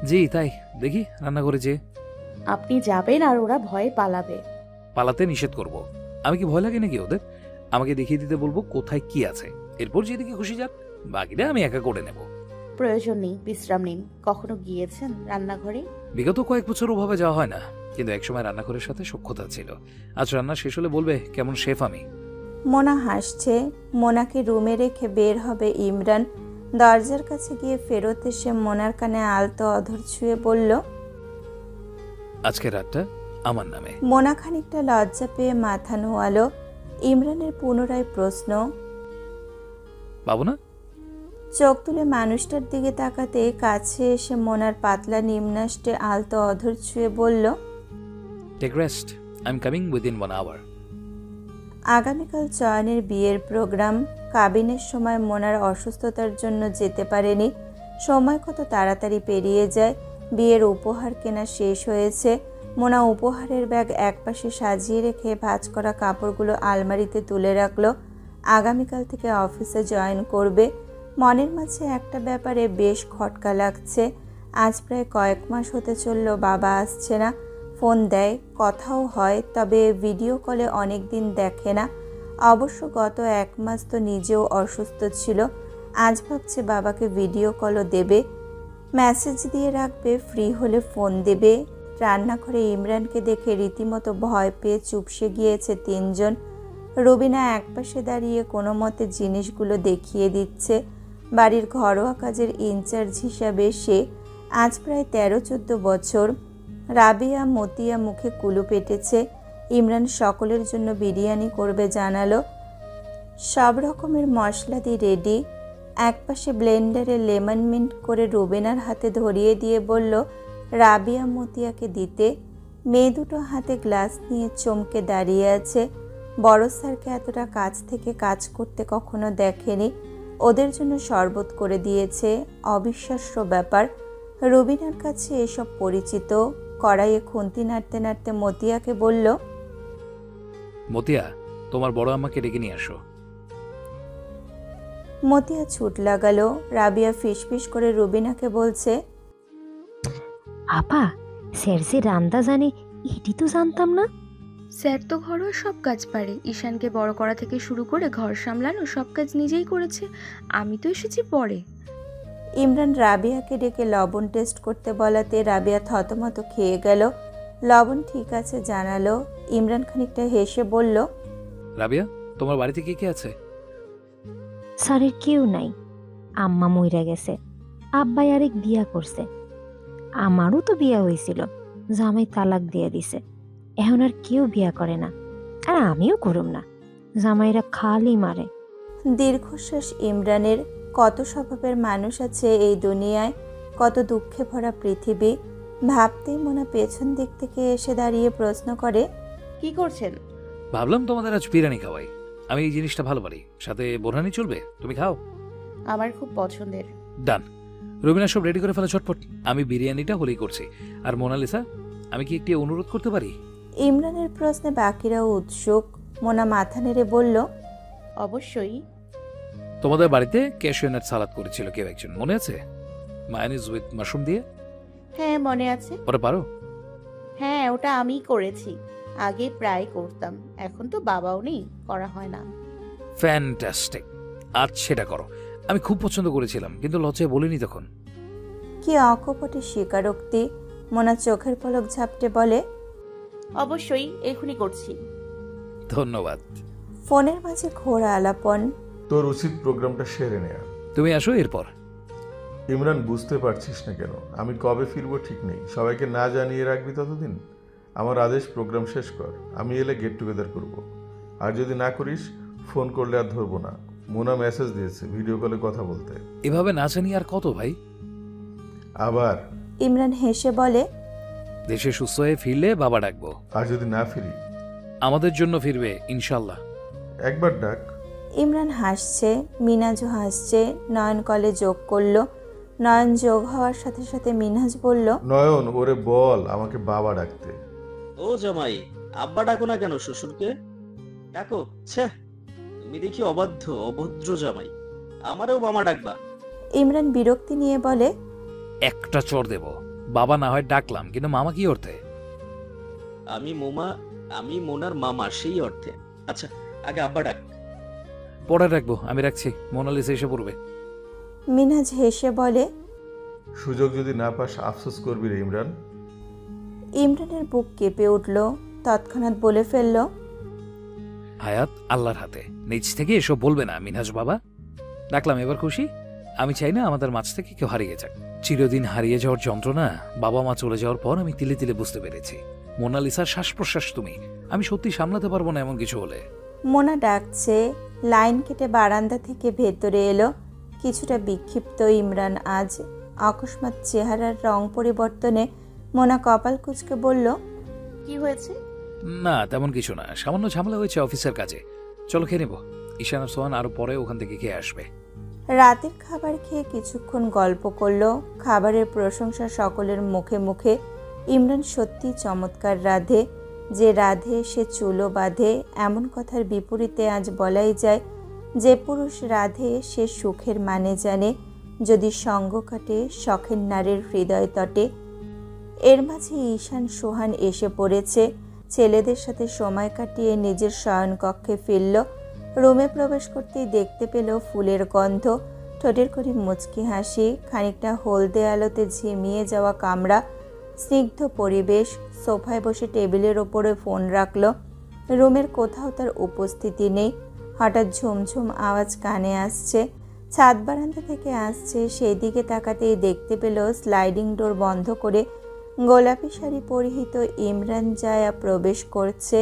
জি তাই, দেখি রান্নাঘরে যে। আপনি যাবেন আর ওরা ভয়ে পালাবে। পালাতে নিষেধ করব? আমি কি ভয় লাগে নাকি ওদের? আমাকে দেখিয়ে দিতে বলবো কোথায় কি আছে, এরপর যেদিকে খুশি যাক, বাকিটা আমি একা করে নেব। প্রয়োজন নেই, বিশ্রাম নিন। কখনো গিয়েছেন রান্নাঘরে? বিগত কয়েক বছর ওভাবে যাওয়া হয় না, কিন্তু একসময় রান্নাঘরের সাথে সখ্যতা ছিল। আজ রান্না শেষ হলে বলবে কেমন শেফ আমি। মোনা হাসছে। মোনাকে রুমে রেখে বের হবে ইমরান। দরজার কাছে গিয়ে ফেরত এসে মোনার কানে আলতো অধর ছুঁয়ে বলল, আজকে রাতটা আমার নামে। মোনা খানিকটা লজ্জা পেয়ে মাথা নোয়ালো। ইমরানের পুনরায় প্রশ্ন। পাবো না? চোখ তুলে মানুষটার দিকে তাকাতে কাছে এসে মোনার পাতলা নিম্নাষ্টে আলতো অধর ছুঁয়ে বলল, take rest, I am coming within 1 hour. আগামীকাল চয়নের বিয়ের প্রোগ্রাম। কাবিনের সময় মোনার অসুস্থতার জন্য যেতে পারেনি। সময় কত তাড়াতাড়ি পেরিয়ে যায়। বিয়ের উপহার কেনা শেষ হয়েছে। মোনা উপহারের ব্যাগ একপাশে সাজিয়ে রেখে ভাঁজ করা কাপড়গুলো আলমারিতে তুলে রাখলো। আগামীকাল থেকে অফিসে জয়েন করবে। মনের মাঝে একটা ব্যাপারে বেশ খটকা লাগছে। আজ প্রায় কয়েক মাস হতে চলল বাবা আসছে না। ফোন দেয়, কথাও হয়, তবে ভিডিও কলে অনেক দিন দেখে না। অবশ্য গত 1 মাস তো নিজেও অসুস্থ ছিল। আজ ভাবছে বাবাকে ভিডিও কলও দেবে, মেসেজ দিয়ে রাখবে, ফ্রি হলে ফোন দেবে। রান্নাঘরে ইমরানকে দেখে রীতিমতো ভয় পেয়ে চুপসে গিয়েছে 3 জন। রুবিনা একপাশে দাঁড়িয়ে কোনো মতে জিনিসগুলো দেখিয়ে দিচ্ছে। বাড়ির ঘরোয়া কাজের ইনচার্জ হিসাবে সে। আজ প্রায় 13-14 বছর। রাবিয়া মতিয়া মুখে কুলু পেটেছে। ইমরান সকলের জন্য বিরিয়ানি করবে জানালো। সব রকমের মশলা দিয়ে রেডি। একপাশে ব্লেন্ডারে লেমন মিন্ট করে রুবিনার হাতে ধরিয়ে দিয়ে বলল রাবিয়া মতিয়াকে দিতে। মেয়ে দুটো হাতে গ্লাস নিয়ে চমকে দাঁড়িয়ে আছে। বড় স্যারকে এতটা কাছ থেকে কাজ করতে কখনো দেখেনি। ওদের জন্য শরবত করে দিয়েছে। অবিশ্বাস্য ব্যাপার। রুবিনার কাছে এসব পরিচিত। কড়াইয়ে খুন্তি নাড়তে নাড়তে মতিয়াকে বলল, মতিয়া, তোমার বড় আম্মাকে ডেকে নিয়ে আসো। মতিয়া ছুট লাগালো। রাবিয়া ফিসফিস করে রুবিনাকে বলছে, আপা, স্যার যে রান্দা জানে এটি তো জানতাম না। স্যার তো ঘরোয়া সব কাজ পারে। ঈশানকে বড় করা থেকে শুরু করে ঘর সামলানো সব কাজ নিজেই করেছে। আমি তো এসেছি পরে। ইমরান রাবিয়াকে ডেকে লবণ টেস্ট করতে বলাতে রাবিয়া থতমত খেয়ে গেল। লবণ ঠিক আছে জানালো। ইমরান খানিকটা হেসে বলল, রাবিয়া, তোমার বাড়িতে কে কে আছে? স্যারের কেউ নাই। আম্মা মইরা গেছে, আব্বাই আরেক বিয়া করছে। আমারও তো বিয়া হয়েছিল, জামাই তালাক দিয়ে দিছে। এখন আর কেউ বিয়া করে না, আর আমিও করুম না। জামাইরা খালি মারে। দীর্ঘশ্বাস ইমরানের। কত স্বভাবের মানুষ আছে এই দুনিয়ায়, কত দুঃখে ভরা পৃথিবী। ভাবতেই মোনা পেছন দিক থেকে এসে দাঁড়িয়ে প্রশ্ন করে, কি করছেন? ভাবলাম তোমাদের আজ বিরিয়ানি খাওয়াই। আমি এই জিনিসটা ভালো পারি, সাথে বোরহানি চলবে, তুমি খাও। আমার খুব পছন্দের। ডান। রবিনা সব রেডি করে ফেলা ঝটপট। আমি বিরিয়ানিটা হলেই করছি। আর মোনালিসা, আমি কি একটি অনুরোধ করতে পারি? ইমরানের প্রশ্নে বাকিরাও উৎসুক। মোনা মাথা নেড়ে বলল, অবশ্যই। তোমাদের বাড়িতে ক্যাশিউ নাট সালাদ করেছিল কেউ একজন, মনে আছে? মায়োনিজ উইথ মাশরুম দিয়ে। হ্যাঁ মনে আছে। ওটা পারো? হ্যাঁ, ওটা আমিই করেছি। আগে প্রায় করতাম, এখন তো বাবাও নেই, করা হয় না। ফ্যান্টাস্টিক, আজ সেটা করো। আমি খুব পছন্দ করেছিলাম, কিন্তু লজ্জায় বলিনি তখন। কি অকপটে স্বীকারোক্তি। মোনা চোখের পলক ঝাপটে বলে, অবশ্যই, এখনই করছি। ধন্যবাদ। ফোনের মাঝে ঘোর আলাপন। তোর উচিত প্রোগ্রামটা সেরে নেয়া। তুমি আসো এরপর। ইমরান, বুঝতে পারছিস না কেন? আমি কবে ফিরবো ঠিক নেই। সবাইকে না জানিয়ে রাখবি ততদিন। আমার আদেশ, প্রোগ্রাম শেষ কর। আমি এলে গেট টুগেদার করব। আর যদি না করিস, ফোন করলে আর ধরবো না। মোনা মেসেজ দিয়েছে ভিডিও কলে কথা বলতে। এভাবে না জানি আর কত ভাই। আবার ইমরান হেসে বলে, দেশে সুস্থ হয়ে ফিরলে বাবা ডাকবো। আর যদি না ফিরি? আমাদের জন্য ফিরবে ইনশাল্লাহ। একবার ডাক। ইমরান হাসছে, মিনাজও হাসছে। নয়ন কলে যোগ করলো। নয়ন যোগ হওয়ার সাথে সাথে মিনহাজ বলল, নয়ন, ওরে বল আমাকে বাবা ডাকতে। ও জামাই, আব্বা ডাকো না কেন? শ্বশুরকে ডাকো। ছে, তুমি দেখি অবাধ্য অভদ্র জামাই। আমারেও মামা ডাকবা? ইমরান বিরক্তি নিয়ে বলে, একটা চড় দেব। বাবা না হয় ডাকলাম, কিন্তু মামা কি অর্থে? আমি মোনার মামা, সেই অর্থে। আচ্ছা, আগে আব্বা ডাক। পরে রাখবো, আমি রাখছি, মোনালিসা এসে পড়বে। মিনহাজ হেসে বলে। সুযোগ যদি না পাস আফসোস করবি রে ইমরান। ইমরানের বুক কেঁপে উঠল, তৎক্ষণাৎ বলে ফেলল। হায়াত আল্লাহর হাতে, নিজ থেকে এসব বলবে না মিনহাজ বাবা। ডাকলাম, এবার খুশি? আমি চাই না আমাদের মাঝ থেকে কেউ হারিয়ে যাক। চিরদিন হারিয়ে যাওয়ার যন্ত্রণা বাবা মা চলে যাওয়ার পর আমি তিলে তিলে বুঝতে পেরেছি। মোনালিসার শ্বাস প্রশ্বাস তুমি। আমি সত্যি সামলাতে পারবো না এমন কিছু হলে। মোনা ডাকছে। লাইন কেটে বারান্দা থেকে ভেতরে এলো। কিছুটা বিক্ষিপ্ত ইমরান আজ। অকস্মাৎ চেহারার রং পরিবর্তনে মোনা কপাল কুঁচকে বলল, কি হয়েছে? না তেমন কিছু না, সামান্য ঝামেলা হয়েছে অফিসের কাজে। চলো খেয়ে নেবো। ঈশান আর সোহান আরো পরে ওখান থেকে খেয়ে আসবে। রাতের খাবার খেয়ে কিছুক্ষণ গল্প করলো। খাবারের প্রশংসা সকলের মুখে মুখে। ইমরান সত্যি চমৎকার রাঁধে। যে রাঁধে সে চুলও বাঁধে, এমন কথার বিপরীতে আজ বলাই যায় যে পুরুষ রাঁধে সে সুখের মানে জানে, যদি সঙ্গ কাটে শখের নারীর হৃদয় তটে। এর মাঝে ঈশান সোহান এসে পড়েছে। ছেলেদের সাথে সময় কাটিয়ে নিজের শয়নকক্ষে ফিরল। রুমে প্রবেশ করতেই দেখতে পেল ফুলের গন্ধ, ঠোঁটের করে মুচকি হাসি, খানিকটা হলদে আলোতে ঝিমিয়ে যাওয়া কামরা, স্নিগ্ধ পরিবেশ। সোফায় বসে টেবিলের ওপরে ফোন রাখল। রুমের কোথাও তার উপস্থিতি নেই। হঠাৎ ঝুমঝুম আওয়াজ কানে আসছে, ছাদ বারান্দা থেকে আসছে। সেই দিকে তাকাতেই দেখতে পেল স্লাইডিং ডোর বন্ধ করে গোলাপি শাড়ি পরিহিত ইমরান জায়া প্রবেশ করছে।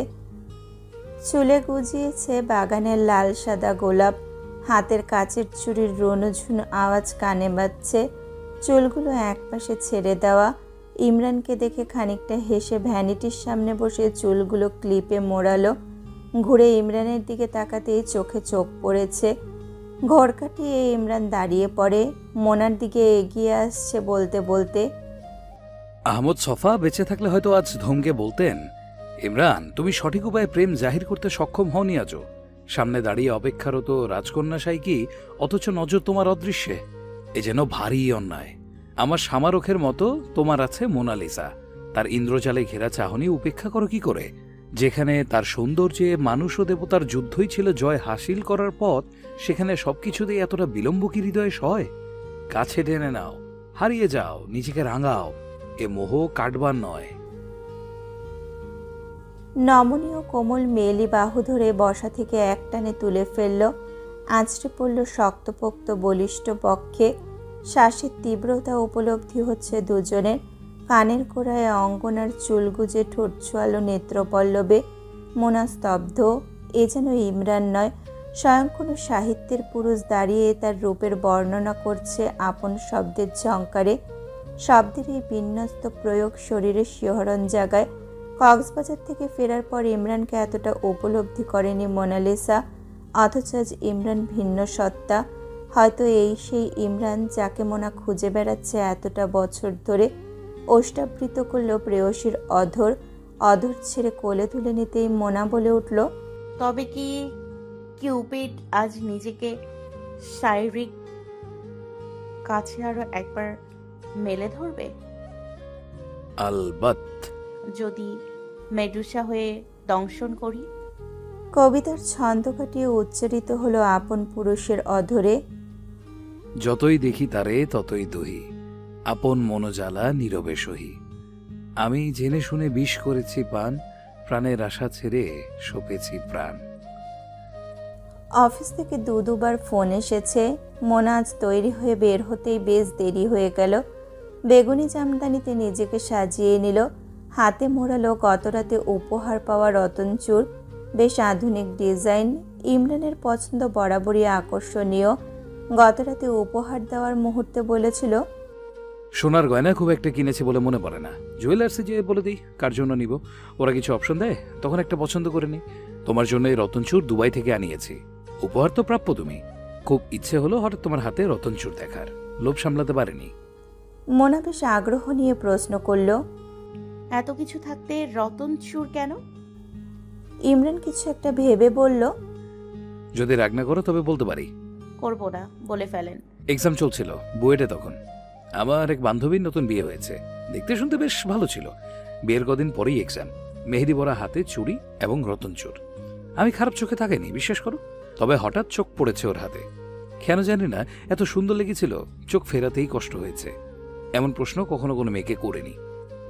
চুলে গুজিয়েছে বাগানের লাল সাদা গোলাপ, হাতের কাচের চুড়ির রুনুঝুন আওয়াজ কানে বাজছে। চুলগুলো একপাশে ছেড়ে দেওয়া। ইমরানকে দেখে খানিকটা হেসে ভ্যানিটির সামনে বসে চুলগুলো ক্লিপে মোড়ালো। ঘুরে ইমরানের দিকে তাকাতেই চোখে চোখ পড়েছে। ঘোর কাটিয়ে ইমরান দাঁড়িয়ে পড়ে, মোনার দিকে এগিয়ে আসছে বলতে বলতে, আহমদ ছফা বেঁচে থাকলে হয়তো আজ ধমকে বলতেন, ইমরান তুমি সঠিক উপায়ে প্রেম জাহির করতে সক্ষম হওনি আজও। সামনে দাঁড়িয়ে অপেক্ষারত রাজকন্যা সাইকি, অথচ নজর তোমার অদৃশ্যে। এ যেন ভারী অন্যায়। আমার সামারকের মতো তোমার আছে মোনালিসা, তার ইন্দ্রজালে ঘেরা চাহনি উপেক্ষা করো কি করে? যেখানে তার সৌন্দর্যে মানুষ ও দেবতার যুদ্ধই ছিল জয় হাসিল করার পথ, সেখানে সবকিছুতেই এতটা বিলম্ব কি হৃদয়ে সয়? কাছে টেনে নাও, হারিয়ে যাও, নিজেকে রাঙাও। এ মোহ কাটবার নয়। নমনীয় কোমল মেয়েলি বাহু ধরে বসা থেকে একটানে তুলে ফেলল। আঁচড়ে পড়ল শক্তপোক্ত বলিষ্ঠ পক্ষে। শ্বাসের তীব্রতা উপলব্ধি হচ্ছে দুজনের। কানের কোড়ায় অঙ্গনার চুল গুজে ঠোঁট ছোয়ালো নেত্রপল্লবে। মোনা স্তব্ধ। এ যেন ইমরান নয়, স্বয়ং কোনো সাহিত্যের পুরুষ দাঁড়িয়ে তার রূপের বর্ণনা করছে আপন শব্দের ঝংকারে। শব্দের এই বিন্যস্ত প্রয়োগ শরীরে শিহরণ জাগায়। কক্সবাজার থেকে ফেরার পর ইমরানকে এতটা উপলব্ধি করেনি মোনালিসা, অথচ আজ ইমরান ভিন্ন সত্তা। হয়তো এই সেই ইমরান যাকে মোনা খুঁজে বেড়াচ্ছে এতটা বছর ধরে। ওষ্ঠাবৃত করল প্রেয়সীর অধর। অধর ছেড়ে কোলে তুলে নিতেই মোনা বলে উঠল, তবে কি কিউপিড আজ নিজেকে শারীরিক কাছে আরো একবার মেলে ধরবে? আলবাত। যদি মেডুসা হয়ে দংশন করি? কবিতার ছন্দ কাটিয়ে উচ্চারিত হলো আপন পুরুষের অধরে। যতই দেখি তারে ততই দহি, আপন মনোজ্বালা নীরবে সহি। আমি জেনে শুনে বিষ করেছি পান, প্রাণের আশা ছেড়ে সপেছি প্রাণ। অফিস থেকে দুবার ফোন এসেছে। মোনা আজ তৈরি হয়ে বের হতেই বেশ দেরি হয়ে গেল। বেগুনি জামদানিতে নিজেকে সাজিয়ে নিল। হাতে মোড়ালো গতরাতে উপহার পাওয়া রতনচূড়, বেশ আধুনিক ডিজাইন। ইমরানের পছন্দ বরাবরই আকর্ষণীয়। গতরাতে উপহার দেওয়ার মুহূর্তে বলেছিল, সোনার গয়না খুব একটা কিনেছি বলে মনে পড়ে না, জুয়েলার্সে যেয়ে বলে দিই কার জন্য নিব। ওরা কিছু অপশন দেয়, তখন একটা পছন্দ করে নিই। তোমার জন্য এই রতনচূড় দুবাই থেকে আনিয়েছি। উপহার তো প্রাপ্য তুমি। খুব ইচ্ছে হলো হঠাৎ তোমার হাতে রতনচূড় দেখার, লোভ সামলাতে পারেনি। মোনা বেশ আগ্রহ নিয়ে প্রশ্ন করল, এত কিছু থাকতে রতন চূড় কেন? ইমরান কিছু একটা ভেবে বলল, যদি রাগ না করো তবে বলতে পারি। করবো না, বলে ফেলেন। এক্সাম চলছিল, বুয়েটে তখন। আমার এক বান্ধবীর নতুন বিয়ে হয়েছে। দেখতে শুনতে বেশ ভালো ছিল। বিয়ের কদিন পরেই এক্সাম, মেহেদি বরা হাতে চুড়ি এবং রতনচুর। আমি খারাপ চোখে থাকাইনি, বিশ্বাস করো। তবে হঠাৎ চোখ পড়েছে ওর হাতে। কেন জানি না, এত সুন্দর লেগেছিল, চোখ ফেরাতেই কষ্ট হয়েছে। এমন প্রশ্ন কখনো কোনো মেয়েকে করিনি।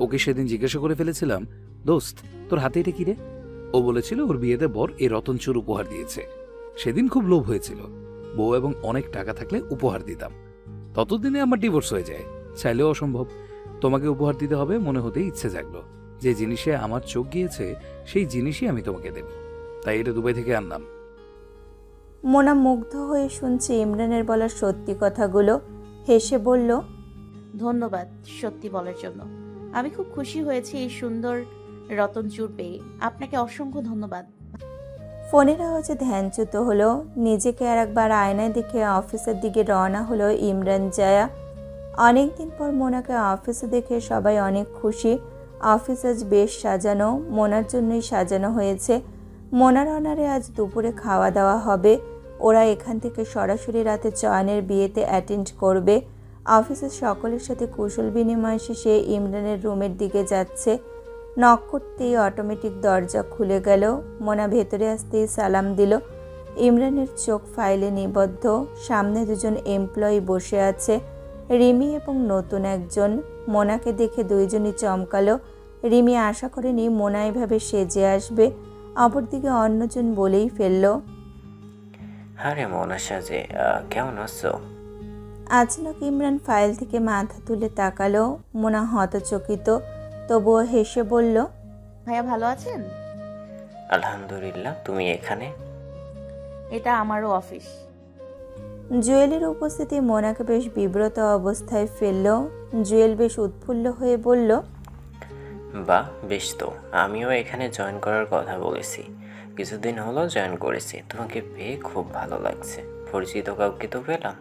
ওকে সেদিন জিজ্ঞাসা করে ফেলেছিলাম, দোস্ত তোর হাতে এটা কি রে? ও বলেছিল ওর বিয়েতে বর এই রতনচুর উপহার দিয়েছে। সেদিন খুব লোভ হয়েছিল, বউ এবং অনেক টাকা থাকলে উপহার দিতাম। ততদিনে আমার ডিভোর্স হয়ে যায়, চাইলেও অসম্ভব। তোমাকে উপহার দিতে হবে মনে হতেই ইচ্ছে জাগলো। যে জিনিসে আমার চোখ গিয়েছে সেই জিনিসই আমি তোমাকে দেব, তাই এটা দুবাই থেকে আনলাম। মোনা মুগ্ধ হয়ে শুনছে ইমরানের বলা সত্যি কথাগুলো। হেসে বলল, ধন্যবাদ সত্যি বলার জন্য। আমি খুব খুশি হয়েছি এই সুন্দর রতনচুর পেয়ে। আপনাকে অসংখ্য ধন্যবাদ। ফোনের আওয়াজে ধ্যানচ্যুত হলো। নিজেকে আর একবার আয়নায় দেখে অফিসের দিকে রওনা হলো ইমরান জায়া। অনেকদিন পর মোনাকে অফিসে দেখে সবাই অনেক খুশি। অফিস আজ বেশ সাজানো, মোনার জন্যই সাজানো হয়েছে। মোনার অনারে আজ দুপুরে খাওয়া দাওয়া হবে। ওরা এখান থেকে সরাসরি রাতে চয়নের বিয়েতে অ্যাটেন্ড করবে। অফিসের সকলের সাথে কুশল বিনিময় শেষে ইমরানের রুমের দিকে যাচ্ছে। নক করতেই অটোমেটিক দরজা খুলে গেল। মোনা ভেতরে আসতেই সালাম দিল। ইমরানের চোখ ফাইলে নিবদ্ধ। সামনে দুজন এমপ্লয়ি বসে আছে, রিমি এবং নতুন একজন। মোনাকে দেখে দুইজনই চমকালো। রিমি আশা করেনি মোনা এভাবে সেজে আসবে। অপরদিকে অন্যজন বলেই ফেলল, আরে মোনা সাজে, কেমন আছো? আচানক ইমরান ফাইল থেকে মাথা তুলে তাকালো। মোনা হতচকিত, তবুও হেসে বলল, ভাইয়া ভালো আছেন? আলহামদুলিল্লাহ, তুমি এখানে? এটা আমারও অফিস। জুয়েলের উপস্থিতি মোনাকে বেশ বিব্রত অবস্থায় ফেলল। জুয়েল বেশ উৎফুল্ল হয়ে বলল, বাহ, বেশ তো, আমিও এখানে জয়েন করার কথা বলেছি। কিছুদিন হলো জয়েন করেছি, তোমাকে পেয়ে খুব ভালো লাগছে। পরিচিত কাউকে তো পেলাম।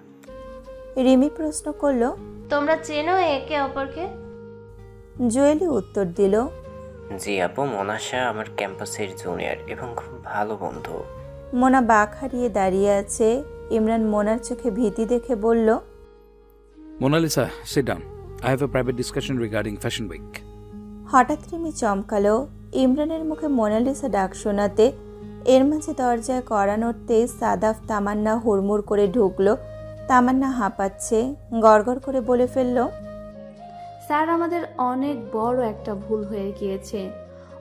রিমি প্রশ্ন করল, তোমরা চেনো একে অপরকে? জুয়েলই উত্তর দিল, জি আপু, মোনাশা আমার ক্যাম্পাসের জুনিয়র এবং খুব ভালো বন্ধু। মোনা বাক হারিয়ে দাঁড়িয়ে আছে। ইমরান মোনার চোখে ভীতি দেখে বলল, Monalisa, sit down. I have a private discussion regarding fashion week. হঠাৎ রিমি চমকালো ইমরানের মুখে মোনালিসা ডাক শোনাতে। এর মাঝে দরজায় কড়া নড়তেই সাদাফ তামান্না হুড়মুড় করে ঢুকলো। তামান্না হাঁপাচ্ছে, গড়গড় করে বলে ফেলল, স্যার, আমাদের অনেক বড় একটা ভুল হয়ে গিয়েছে।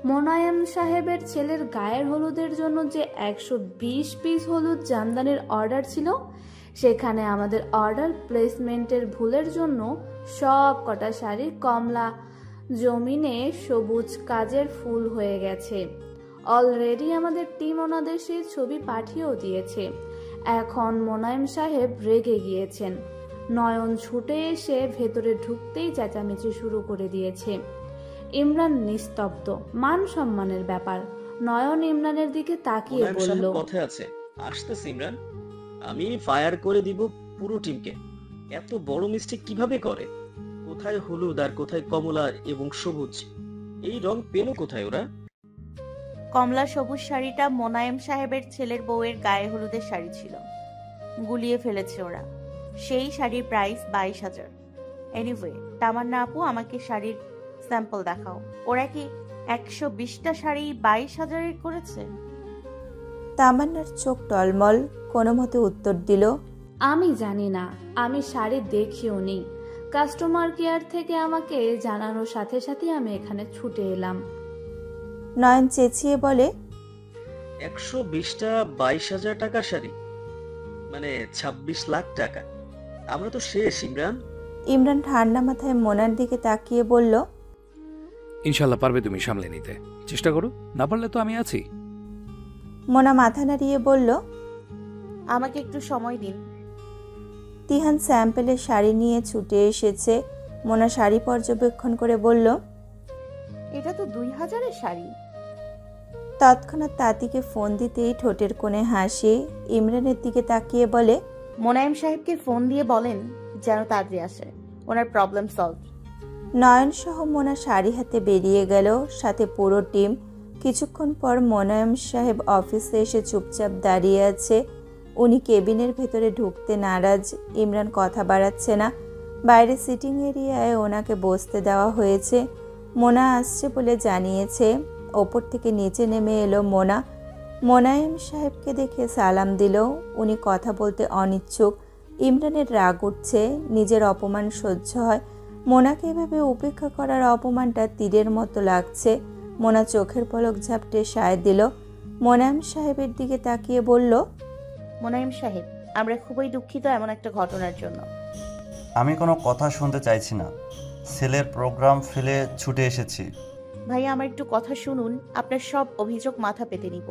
মোনায়েম সাহেবের ছেলের গায়ের হলুদের জন্য যে 120 পিস হলুদ জামদানির অর্ডার ছিল, সেখানে আমাদের অর্ডার প্লেসমেন্টের ভুলের জন্য সব কটা শাড়ি কমলা জমিনে সবুজ কাজের ফুল হয়ে গেছে। অলরেডি আমাদের টিম ওনাদের সেই ছবি পাঠিয়েও দিয়েছে। এখন মোনায়েম সাহেব রেগে গিয়েছেন। নয়ন ছুটে এসে ভেতরে ঢুকতেই চেঁচামেচি শুরু করে দিয়েছে। ইমরান নিস্তব্ধ, মান সম্মানের ব্যাপার। নয়ন ইমরানের দিকে তাকিয়ে বলল, কথা আছে, আসতেছে ইমরান। আমি ফায়ার করে দিব পুরো টিমকে। এত বড় মিস্টেক কিভাবে করে? কোথায় হলুদ আর কোথায় কমলা এবং সবুজ? এই রং পেল কোথায় ওরা? কমলা সবুজ শাড়িটা মোনায়েম সাহেবের ছেলের বউয়ের গায়ে হলুদের শাড়ি ছিল, গুলিয়ে ফেলেছে ওরা। সেই শাড়ির প্রাইস 22,000। এনিওয়ে, তামান্না আপু, আমাকে শাড়ির স্যাম্পল দেখাও। ওরা কি 120টা শাড়ি 22,000 করেছে? তামান্নার চোখ টলমল, কোনো মতে উত্তর দিল, আমি জানি না, আমি শাড়ি দেখিও নি। কাস্টমার কেয়ার থেকে আমাকে জানানোর সাথে সাথে আমি এখানে ছুটে এলাম। নয়ন চেঁচিয়ে বলে, 120টা 22,000 টাকার শাড়ি, মানে 26 লাখ টাকা। আমরা তো শেষ ইমরান। ইমরান ঠান্ডা মাথায় মোনার দিকে তাকিয়ে বলল, ইনশাল্লাহ পারবে তুমি সামলে নিতে, চেষ্টা করো। না পারলে তো আমি আছি। মোনা মাথা নাড়িয়ে বলল, আমাকে একটু সময় দিন। তিহান স্যাম্পেলের শাড়ি নিয়ে ছুটে এসেছে। মোনা শাড়ি পর্যবেক্ষণ করে বলল, এটা তো 2,000-এর শাড়ি। তৎক্ষণাৎ তাঁতিকে ফোন দিতেই ঠোঁটের কোণে হাসি। ইমরানের দিকে তাকিয়ে বলে, মোনায়েম সাহেবকে ফোন দিয়ে বলেন যেন তাড়াতাড়ি আসে, ওনার প্রবলেম সলভ। নয়ন সহ মোনা শাড়ি হাতে বেরিয়ে গেল, সাথে পুরো টিম। কিছুক্ষণ পর মোনায়েম সাহেব অফিসে এসে চুপচাপ দাঁড়িয়ে আছে। উনি কেবিনের ভেতরে ঢুকতে নারাজ। ইমরান কথা বাড়াচ্ছে না, বাইরে সিটিং এরিয়ায় ওনাকে বসতে দেওয়া হয়েছে। মোনা আসছে বলে জানিয়েছে। ওপর থেকে নিচে নেমে এলো মোনা। মোনায়েম সাহেবকে দেখে সালাম দিল। উনি কথা বলতে অনিচ্ছুক। ইমরানের রাগ উঠছে, নিজের অপমান সহ্য হয়। মোনাকে এভাবে উপেক্ষা করার অপমানটা তীরের মতো লাগছে। মোনা চোখের পলক ঝাপটে সায় দিল। মোনায়েম সাহেবের দিকে তাকিয়ে বলল, মোনায়েম সাহেব, আমরা খুবই দুঃখিত এমন একটা ঘটনার জন্য। আমি কোনো কথা শুনতে চাইছি না। ছেলের প্রোগ্রাম ফেলে ছুটে এসেছি। ভাইয়া, আমার একটু কথা শুনুন। আপনার সব অভিযোগ মাথা পেতে নিব।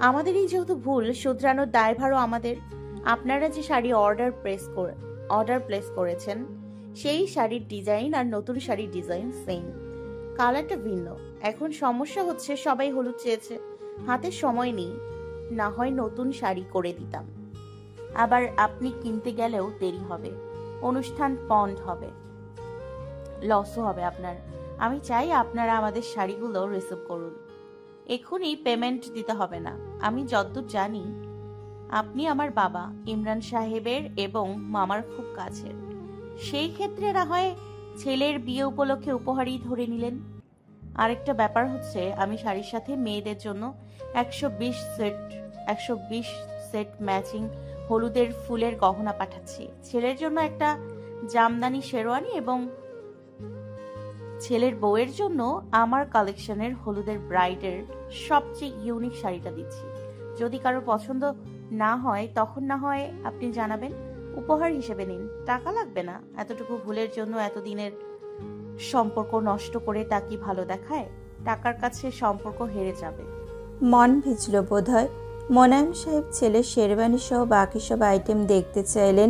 আমাদেরই যেহেতু ভুল, শুধরানোর দায়ভারও আমাদের। আপনারা যে শাড়ি অর্ডার প্লেস করেছেন, সেই শাড়ির ডিজাইন আর নতুন শাড়ির ডিজাইন সেম, কালারটা ভিন্ন। এখন সমস্যা হচ্ছে সবাই হলুদ চেয়েছে, হাতে সময় নেই। না হয় নতুন শাড়ি করে দিতাম, আবার আপনি কিনতে গেলেও দেরি হবে, অনুষ্ঠান পন্ড হবে, লসও হবে আপনার। আমি চাই আপনারা আমাদের শাড়িগুলো রিসিভ করুন। এক্ষুনি পেমেন্ট দিতে হবে না। আমি যতদূর জানি আপনি আমার বাবা ইমরান সাহেবের এবং মামার খুব কাছের। সেই ক্ষেত্রে না হয় ছেলের বিয়ে উপলক্ষে উপহারই ধরে নিলেন। আরেকটা ব্যাপার হচ্ছে, আমি শাড়ির সাথে মেয়েদের জন্য 120 সেট ম্যাচিং হলুদের ফুলের গহনা পাঠাচ্ছি। ছেলের জন্য একটা জামদানি শেরওয়ানি এবং ছেলের বউয়ের জন্য আমার কালেকশনের হলুদের ব্রাইডের সবচেয়ে ইউনিক শাড়িটা দিচ্ছি। যদি কারো পছন্দ না হয় তখন না হয় আপনি জানাবেন, উপহার হিসেবে নিন, টাকা লাগবে না। এতটুকু ভুলের জন্য এতদিনের সম্পর্ক নষ্ট করে তা কি ভালো দেখায়? টাকার কাছে সম্পর্ক হেরে যাবে। মন ভিজল বোধহয়। মোনায়েম সাহেব ছেলের শেরওয়ানি সহ বাকি সব আইটেম দেখতে চাইলেন।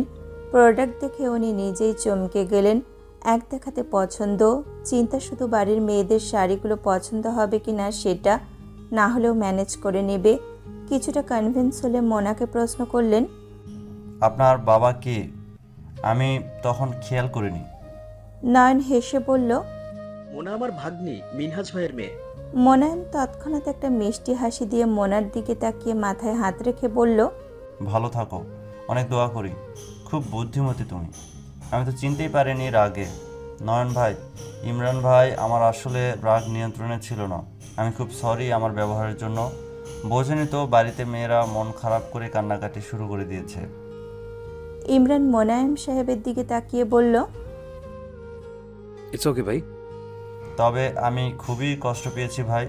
প্রোডাক্ট দেখে উনি নিজেই চমকে গেলেন। এক দেখাতে পছন্দ, চিন্তা শুধু বাড়ির মেয়েদের শাড়িগুলো পছন্দ হবে কি না সেটা, না হলেও ম্যানেজ করে নেবে। কিছুটা কনভিন্স হলে মোনাকে প্রশ্ন করলেন, আপনার বাবা কে? আমি তখন খেয়াল করিনি। নয়ন হেসে বলল, মোনা আমার ভাগ্নি, মিনহাজ ভাইয়ের মেয়ে। মোনায়েম তৎক্ষণাৎ একটা মিষ্টি হাসি দিয়ে মোনার দিকে তাকিয়ে মাথায় হাত রেখে বলল, ভালো থাকো, অনেক দোয়া করি। খুব বুদ্ধিমতী তুমি। আমি তো চিনতেই পারিনি রাগে। নয়ন ভাই, ইমরান ভাই আমার আসলে রাগ নিয়ন্ত্রণে ছিল না। আমি খুব সরি আমার ব্যবহারের জন্য। বোঝেনি তো, বাড়িতে মেয়েরা মন খারাপ করে কান্নাকাটি শুরু করে দিয়েছে। ইমরান মোনায়েম সাহেবের দিকে তাকিয়ে বলল, ইটস ওকে ভাই। তবে আমি খুবই কষ্ট পেয়েছি ভাই।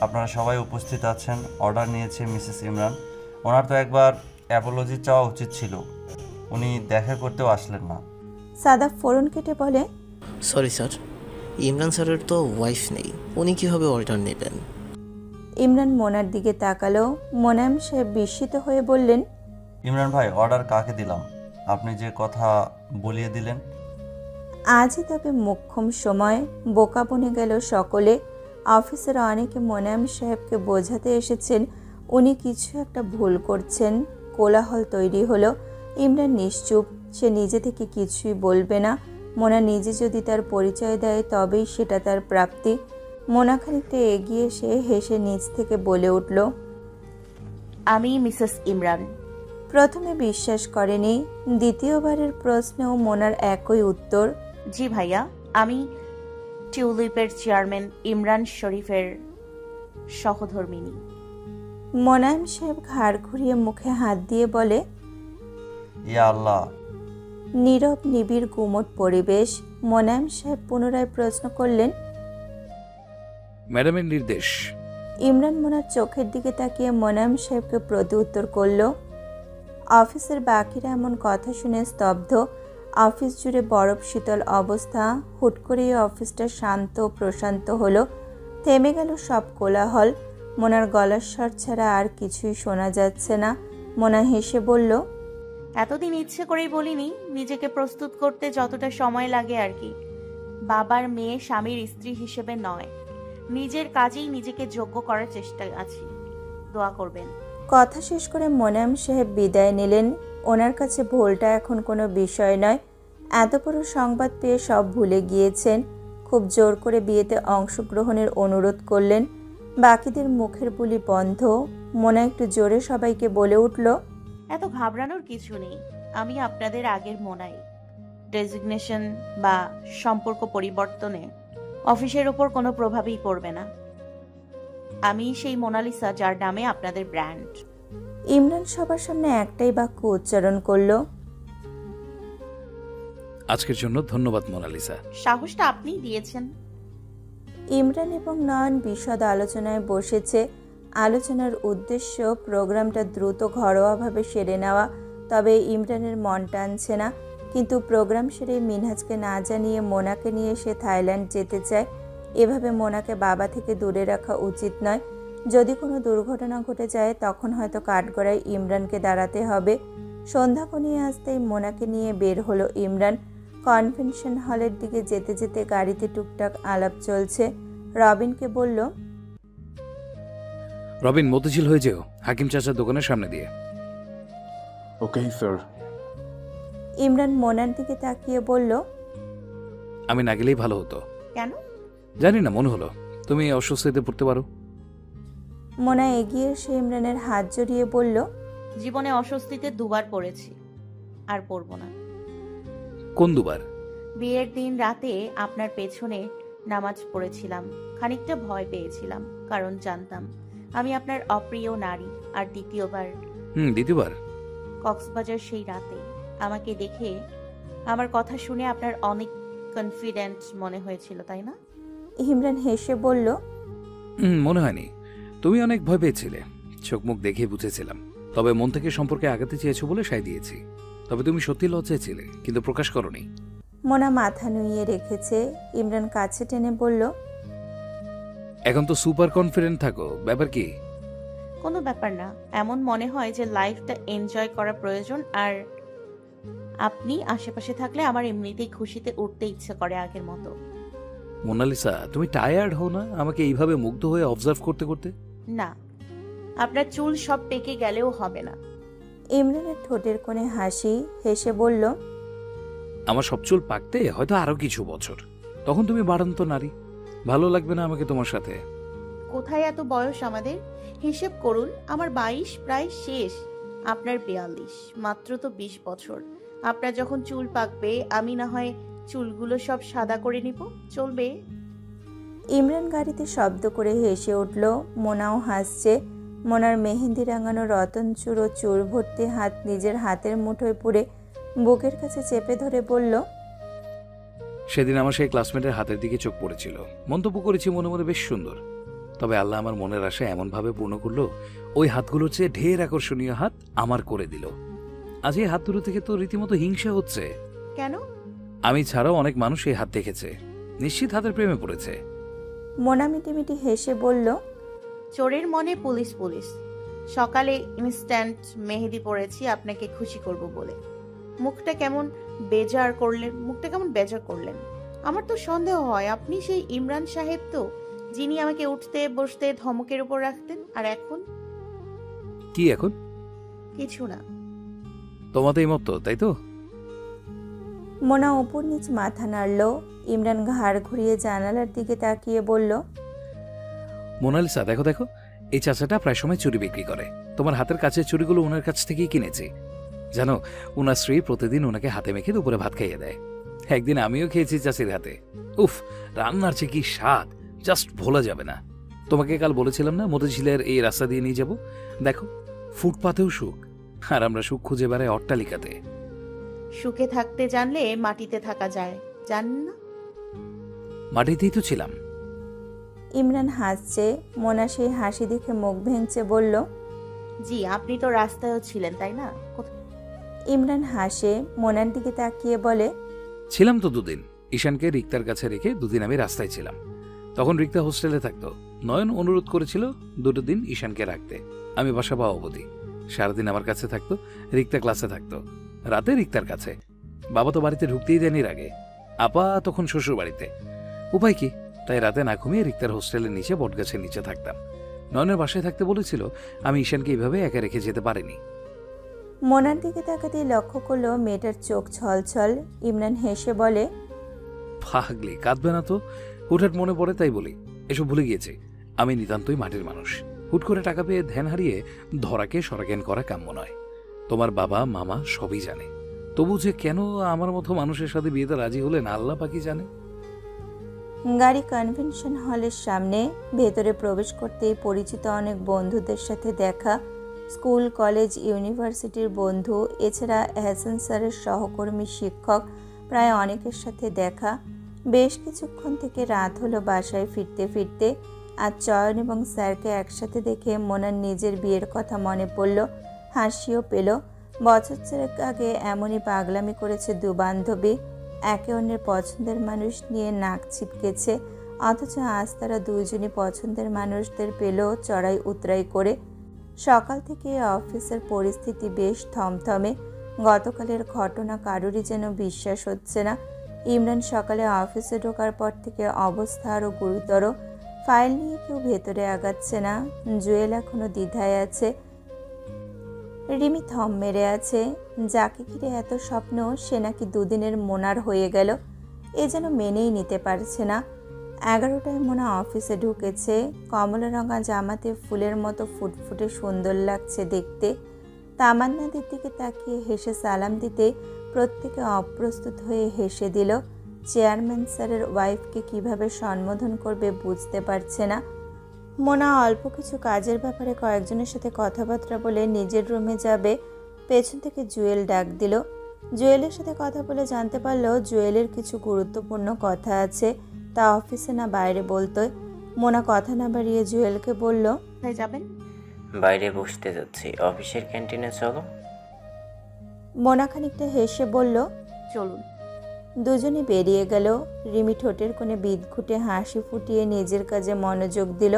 আপনারা সবাই উপস্থিত আছেন। অর্ডার নিয়েছে মিসেস ইমরান। ওনার তো একবার অ্যাপোলজি চাওয়া উচিত ছিল। উনি দেখা করতেও আসলেন না। সাদা ফোরন কেটে বলে, সরি স্যার, ইমরান স্যারের তো ওয়াইফ নেই, উনি কীভাবে অর্ডার নেবেন? ইমরান মোনার দিকে তাকালো। মোনায়েম সাহেব বিস্মিত হয়ে বললেন, ইমরান ভাই, অর্ডার কাকে দিলাম? আপনি যে কথা বলিয়ে দিলেন। আজই তবে মোক্ষম সময়। বোকা বনে গেল সকলে। অফিসের অনেকে মোনায়েম সাহেবকে বোঝাতে এসেছেন উনি কিছু একটা ভুল করছেন। কোলাহল তৈরি হলো। ইমরান নিশ্চুপ, সে নিজে থেকে কিছুই বলবে না। মোনা নিজে যদি তার পরিচয় দেয় তবেই সেটা তার প্রাপ্তি। মোনা খানিকটা এগিয়ে এসে হেসে নিচ থেকে বলে উঠল, আমি মিসেস ইমরান। প্রথমে বিশ্বাস করেনি, দ্বিতীয়বারের প্রশ্নেও মোনার একই উত্তর, জি ভাইয়া, আমি টিউলিপের চেয়ারম্যান ইমরান শরীফের সহধর্মিনী। মোনায়েম সাহেব ঘাড় ঘুরিয়ে মুখে হাত দিয়ে বলে, ইয়া আল্লাহ। নীরব নিবিড় গুমট পরিবেশ। মোনায়েম সাহেব পুনরায় প্রশ্ন করলেন, ম্যাডামের নির্দেশ। ইমরান মোনার চোখের দিকে তাকিয়ে মোনায়েম সাহেবকে প্রতি উত্তর করল। অফিসের বাকিরা এমন কথা শুনে স্তব্ধ। অফিস জুড়ে বরফ শীতল অবস্থা। হুট করেই অফিসটা শান্ত প্রশান্ত হলো। থেমে গেল সব কোলাহল। মোনার গলার স্বর ছাড়া আর কিছুই শোনা যাচ্ছে না। মোনা হেসে বলল, এতদিন ইচ্ছে করেই বলিনি, নিজেকে প্রস্তুত করতে যতটা সময় লাগে আর কি। বাবার মেয়ে স্বামীর স্ত্রী হিসেবে নয়, নিজের কাজেই নিজেকে যোগ্য করার চেষ্টা আছি। দোয়া করবেন। কথা শেষ করে মোনায়েম সাহেব বিদায় নিলেন। ওনার কাছে ভুলটা এখন কোনো বিষয় নয়। এত বড় সংবাদ পেয়ে সব ভুলে গিয়েছেন। খুব জোর করে বিয়েতে অংশগ্রহণের অনুরোধ করলেন। বাকিদের মুখের বুলি বন্ধ। মোনা একটু জোরে সবাইকে বলে উঠল, এত ঘাবড়ানোর কিছু নেই, আমি আপনাদের আগের মোনাই। ডেজিগনেশন বা সম্পর্ক পরিবর্তনে অফিসের ওপর কোনো প্রভাবই পড়বে না। আমি সেই মোনালিসা যার নামে আপনাদের ব্র্যান্ড। ইমরান সবার সামনে একটাই বাক্য উচ্চারণ করলো, আজকের জন্য ধন্যবাদ মোনালিসা। সাহসটা আপনিই দিয়েছেন। ইমরান এবং নয়ন বিশদ আলোচনায় বসেছে। আলোচনার উদ্দেশ্য প্রোগ্রামটা দ্রুত ঘরোয়াভাবে সেরে নেওয়া। তবে ইমরানের মন টানছে না। কিন্তু প্রোগ্রাম সেরে মিনহাজকে না জানিয়ে মোনাকে নিয়ে সে থাইল্যান্ড যেতে চায়। এভাবে মোনাকে বাবা থেকে দূরে রাখা উচিত নয়। যদি কোনো দুর্ঘটনা ঘটে যায় তখন হয়তো কাঠগড়ায় ইমরানকে দাঁড়াতে হবে। সন্ধ্যা ঘনিয়ে আসতেই মোনাকে নিয়ে বের হলো ইমরান। কনভেনশন হলের দিকে যেতে যেতে গাড়িতে টুকটাক আলাপ চলছে। রবিনকে বলল, রবিন, মতিঝিল হয়ে যেও, হাকিম চাচার দোকানের সামনে দিয়ে। Okay sir. ইমরান মোনার দিকে তাকিয়ে বলল, আমি না গেলেই ভালো হতো। কেন? জানি না, মনে হলো তুমি অসুস্থতে পড়তে পারো। মোনা এগিয়ে এসে ইমরানের হাত জড়িয়ে বলল, জীবনে অস্বস্তিতে দুবার পড়েছি, আর পড়ব না। কোন দুবার? বিয়ের দিন রাতে আপনার পেছনে নামাজ পড়েছিলাম। খানিকটা ভয় পেয়েছিলাম, কারণ জানতাম আমি আপনার অপ্রিয় নারী। আর দ্বিতীয়বার? দ্বিতীয়বার কক্সবাজার সেই রাতে আমাকে দেখে, আমার কথা শুনে আপনার অনেক কনফিডেন্ট মনে হয়েছিল, তাই না? ইমরান হেসে বলল, মনে হয়নি, তুমি অনেক ভয় পেয়েছিলে, চোখ মুখ দেখে বুঝেছিলাম। তবে মন থেকে সম্পর্কে আগাতে চেয়েছো বলে সায় দিয়েছি। তবে তুমি সত্যি লজ্জায় ছিলে, কিন্তু প্রকাশ করনি। মোনা মাথা নুইয়ে রেখেছে। ইমরান কাছে টেনে বলল, এখন তো সুপার কনফিডেন্ট থাকো, ব্যাপার কি? কোনো ব্যাপার না। এমন মনে হয় যে লাইফটা এনজয় করা প্রয়োজন, আর আপনি আশেপাশে থাকলে আমার এমনিতেই খুশিতে উঠতে ইচ্ছে করে আগের মতো। মোনালিসা, তুমি টায়ার্ড হও না আমাকে এইভাবে মুগ্ধ হয়ে অবজার্ভ করতে করতে? না, আপনার চুল সব পেকে গেলেও হবে না। ইমরানের ঠোঁটের কোণে হাসি, হেসে বলল, আমার সব চুল পাকতে হয়তো আরো কিছু বছর, তখন তুমি বাড়ন্ত নারী। ভালো লাগবে না আমাকে তোমার সাথে? কোথায় এত বয়স আমাদের? হিসেব করুন, আমার 22 প্রায় শেষ, আপনার 42, মাত্র তো 20 বছর। আপনার যখন চুল পাকবে আমি না হয় চুলগুলো সব সাদা করে নিব, চলবে? ইমরান গাড়িতে শব্দ করে হেসে উঠল। মোনাও হাসছে। মোনার মেহেন্দি রাঙানো রতন চূড়ো চুল ভর্তি হাত নিজের হাতের মুঠোয় পুরে বুকের কাছে চেপে ধরে বলল, সেদিন আমার সেই ক্লাসমেটের হাতের দিকে চোখ পড়েছিল। মন্তব্য করেছি মনে মনে, বেশ সুন্দর। তবে আল্লাহ আমার মনের আশা এমনভাবে পূর্ণ করলো, ওই হাতগুলোর চেয়ে ঢের আকর্ষণীয় হাত আমার করে দিল। আজ এই হাত দুটো থেকে তো রীতিমতো হিংসা হচ্ছে। কেন? আমি ছাড়াও অনেক মানুষ এই হাত দেখেছে, নিশ্চিত হাতের প্রেমে পড়েছে। মোনা মিটিমিটি হেসে বলল, চোরের মনে পুলিশ পুলিশ। সকালে ইনস্ট্যান্ট মেহেদি পড়েছি আপনাকে খুশি করব বলে। মুখটা কেমন বেজার করলেন। আমার তো সন্দেহ হয় আপনি সেই ইমরান সাহেব তো, যিনি আমাকে উঠতে বসতে ধমকের উপর রাখতেন। আর এখন কি? এখন কিছু না। তোমাদের এই মতো, তাই তো? মোনা উপর নিচ মাথা নাড়ল। ইমরান ঘাড় ঘুরিয়ে জানালার দিকে তাকিয়ে বলল, মোনালিসা, দেখো দেখো, এই চাচাটা প্রায় সময় চুড়ি বিক্রি করে। তোমার হাতের কাছের চুড়িগুলো ওনার কাছ থেকেই কিনেছি। জানো, ওনার স্ত্রী প্রতিদিন ওনাকে হাতে মেখে দুপুরে ভাত খাইয়ে দেয়। একদিন আমিও খেয়েছি চাচির হাতে। উফ, রান্নার চেয়ে কি স্বাদ, জাস্ট ভোলা যাবে না। তোমাকে কাল বলেছিলাম না মতিঝিলের এই রাস্তা দিয়ে নিয়ে যাব? দেখো, ফুটপাতেও সুখ, আর আমরা সুখ খুঁজে বেড়াই অট্টালিকাতে। সুখে থাকতে জানলে মাটিতে থাকা যায়, জানেন না? মাটিতেই তো ছিলাম। ইমরান হাসছে। মোনা সেই হাসি দেখে মুখ ভেঙচে বলল, জি, আপনি তো রাস্তায়ও ছিলেন, তাই না? ইমরান হাসে। মোনার দিকে তাকিয়ে বলে, ছিলাম তো দুদিন। ঈশানকে রিক্তার কাছে রেখে দুদিন আমি রাস্তায় ছিলাম। তখন রিক্তা হোস্টেলে থাকতো। নয়ন অনুরোধ করেছিল 2 দিন ঈশানকে রাখতে। আমি বাসা পাওয়া অবধি সারাদিন আমার কাছে থাকতো, রিক্তা ক্লাসে থাকতো, রাতে রিক্তার কাছে। বাবা তো বাড়িতে ঢুকতেই দেন এর আগে। আপা তখন শ্বশুর বাড়িতে। উপায় কি, তাই রাতে না ঘুমিয়ে রিক্তার হোস্টেলের নিচে বটগাছের নিচে থাকতাম। নয়নের বাসায় থাকতে বলেছিল, আমি ঈশানকে এইভাবে একা রেখে যেতে পারিনি। মোনার দিকে তাকাতেই লক্ষ্য করলো মেয়েটার চোখ ছলছল। ইমরান হেসে বলে, পাগলি, কাঁদবে না তো? হুটহাট মনে পড়ে তাই বলি। এসব ভুলে গিয়েছে, আমি নিতান্তই মাটির মানুষ। হুট করে টাকা পেয়ে ধ্যান হারিয়ে ধরাকে সরাজ্ঞান করা কাম্য নয়। তোমার বাবা মামা সবই জানে। তবু যে কেন আমার মতো মানুষের সাথে বিয়েতে রাজি হলেন আল্লাহ পাকি জানে। গাড়ি কনভেনশন হলের সামনে। ভেতরে প্রবেশ করতেই পরিচিত অনেক বন্ধুদের সাথে দেখা, স্কুল কলেজ ইউনিভার্সিটির বন্ধু, এছাড়া এহসান স্যারের সহকর্মী শিক্ষক প্রায় অনেকের সাথে দেখা। বেশ কিছুক্ষণ থেকে রাত হলো বাসায় ফিরতে ফিরতে। আজ চয়ন এবং স্যারকে একসাথে দেখে মোনার নিজের বিয়ের কথা মনে পড়ল, হাসিও পেল। বছর চারেক আগে এমনই পাগলামি করেছে দু বান্ধবী, একে অন্যের পছন্দের মানুষ নিয়ে নাক ছিটকেছে, অথচ আজ তারা দুইজনই পছন্দের মানুষদের পেল চড়াই উতরাই করে। সকাল থেকে অফিসের পরিস্থিতি বেশ থমথমে। গতকালের ঘটনা কারোরই যেন বিশ্বাস হচ্ছে না। ইমরান সকালে অফিসে ঢোকার পর থেকে অবস্থা আরও গুরুতর। ফাইল নিয়ে কেউ ভেতরে আগাচ্ছে না। জুয়েল এখনো দ্বিধায় আছে। রিমি থম মেরে আছে। যাকে ঘিরে এত স্বপ্ন সে নাকি দুদিনের মোনার হয়ে গেল, এ যেন মেনেই নিতে পারছে না। 11টায় মোনা অফিসে ঢুকেছে। কমলা রঙা জামাতে ফুলের মতো ফুটফুটে সুন্দর লাগছে দেখতে। তামান্নাদের দিকে তাকিয়ে হেসে সালাম দিতে প্রত্যেকে অপ্রস্তুত হয়ে হেসে দিল। চেয়ারম্যান স্যারের ওয়াইফকে কিভাবে সম্বোধন করবে বুঝতে পারছে না। মোনা অল্প কিছু কাজের ব্যাপারে কয়েকজনের সাথে কথাবার্তা বলে নিজের রুমে যাবে। পেছন থেকে জুয়েল ডাক দিল। জুয়েলের সাথে কথা বলে জানতে পারলো জুয়েলের কিছু গুরুত্বপূর্ণ কথা আছে, তা অফিসে না বাইরে বলতো। মোনা কথা না বাড়িয়ে জুয়েলকে বলল, কোথায় যাবেন? বাইরে বসতে যাচ্ছি, অফিসের ক্যান্টিনে চলো। মোনা খানিকটা হেসে বলল, চলুন। দুজনে বেরিয়ে গেল। রিমি ঠোঁটের কোণে বিদঘুটে হাসি ফুটিয়ে নিজের কাজে মনোযোগ দিল।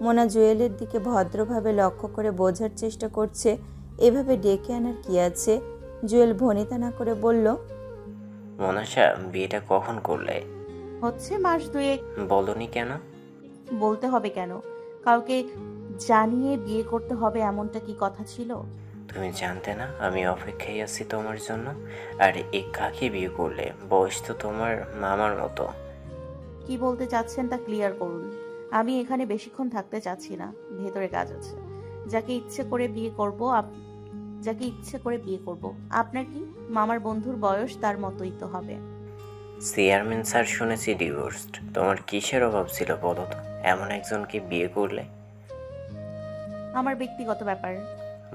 মোনা জুয়েলের দিকে ভদ্রভাবে লক্ষ্য করে বোঝার চেষ্টা করছে এভাবে ডেকে আনার কি আছে। জুয়েল ভনিতা না করে বলল, মনাশা, বিয়েটা কখন করলে? হচ্ছে মাস দুয়েক। বলনি কেন? বলতে হবে কেন? কাউকে জানিয়ে বিয়ে করতে হবে এমনটা কি কথা ছিল? তুমি জানতে না আমি অপেক্ষায় আছি তোমার জন্য? আর এ কাকে বিয়ে করলে? বয়স তো তোমার মামার মতো। কি বলতে চাচ্ছেন তা ক্লিয়ার করুন। আমি এখানে বেশিক্ষণ থাকতে চাচ্ছি না, ভেতরে কাজ আছে। যাকে ইচ্ছে করে বিয়ে করব আপনার কি? মামার বন্ধুর বয়স তার মতোই তো হবে। চেয়ারম্যান স্যার শুনেছি ডিভোর্সড। তোমার কিসের অভাব ছিল বলো তো, এমন একজনকে বিয়ে করলে? আমার ব্যক্তিগত ব্যাপার।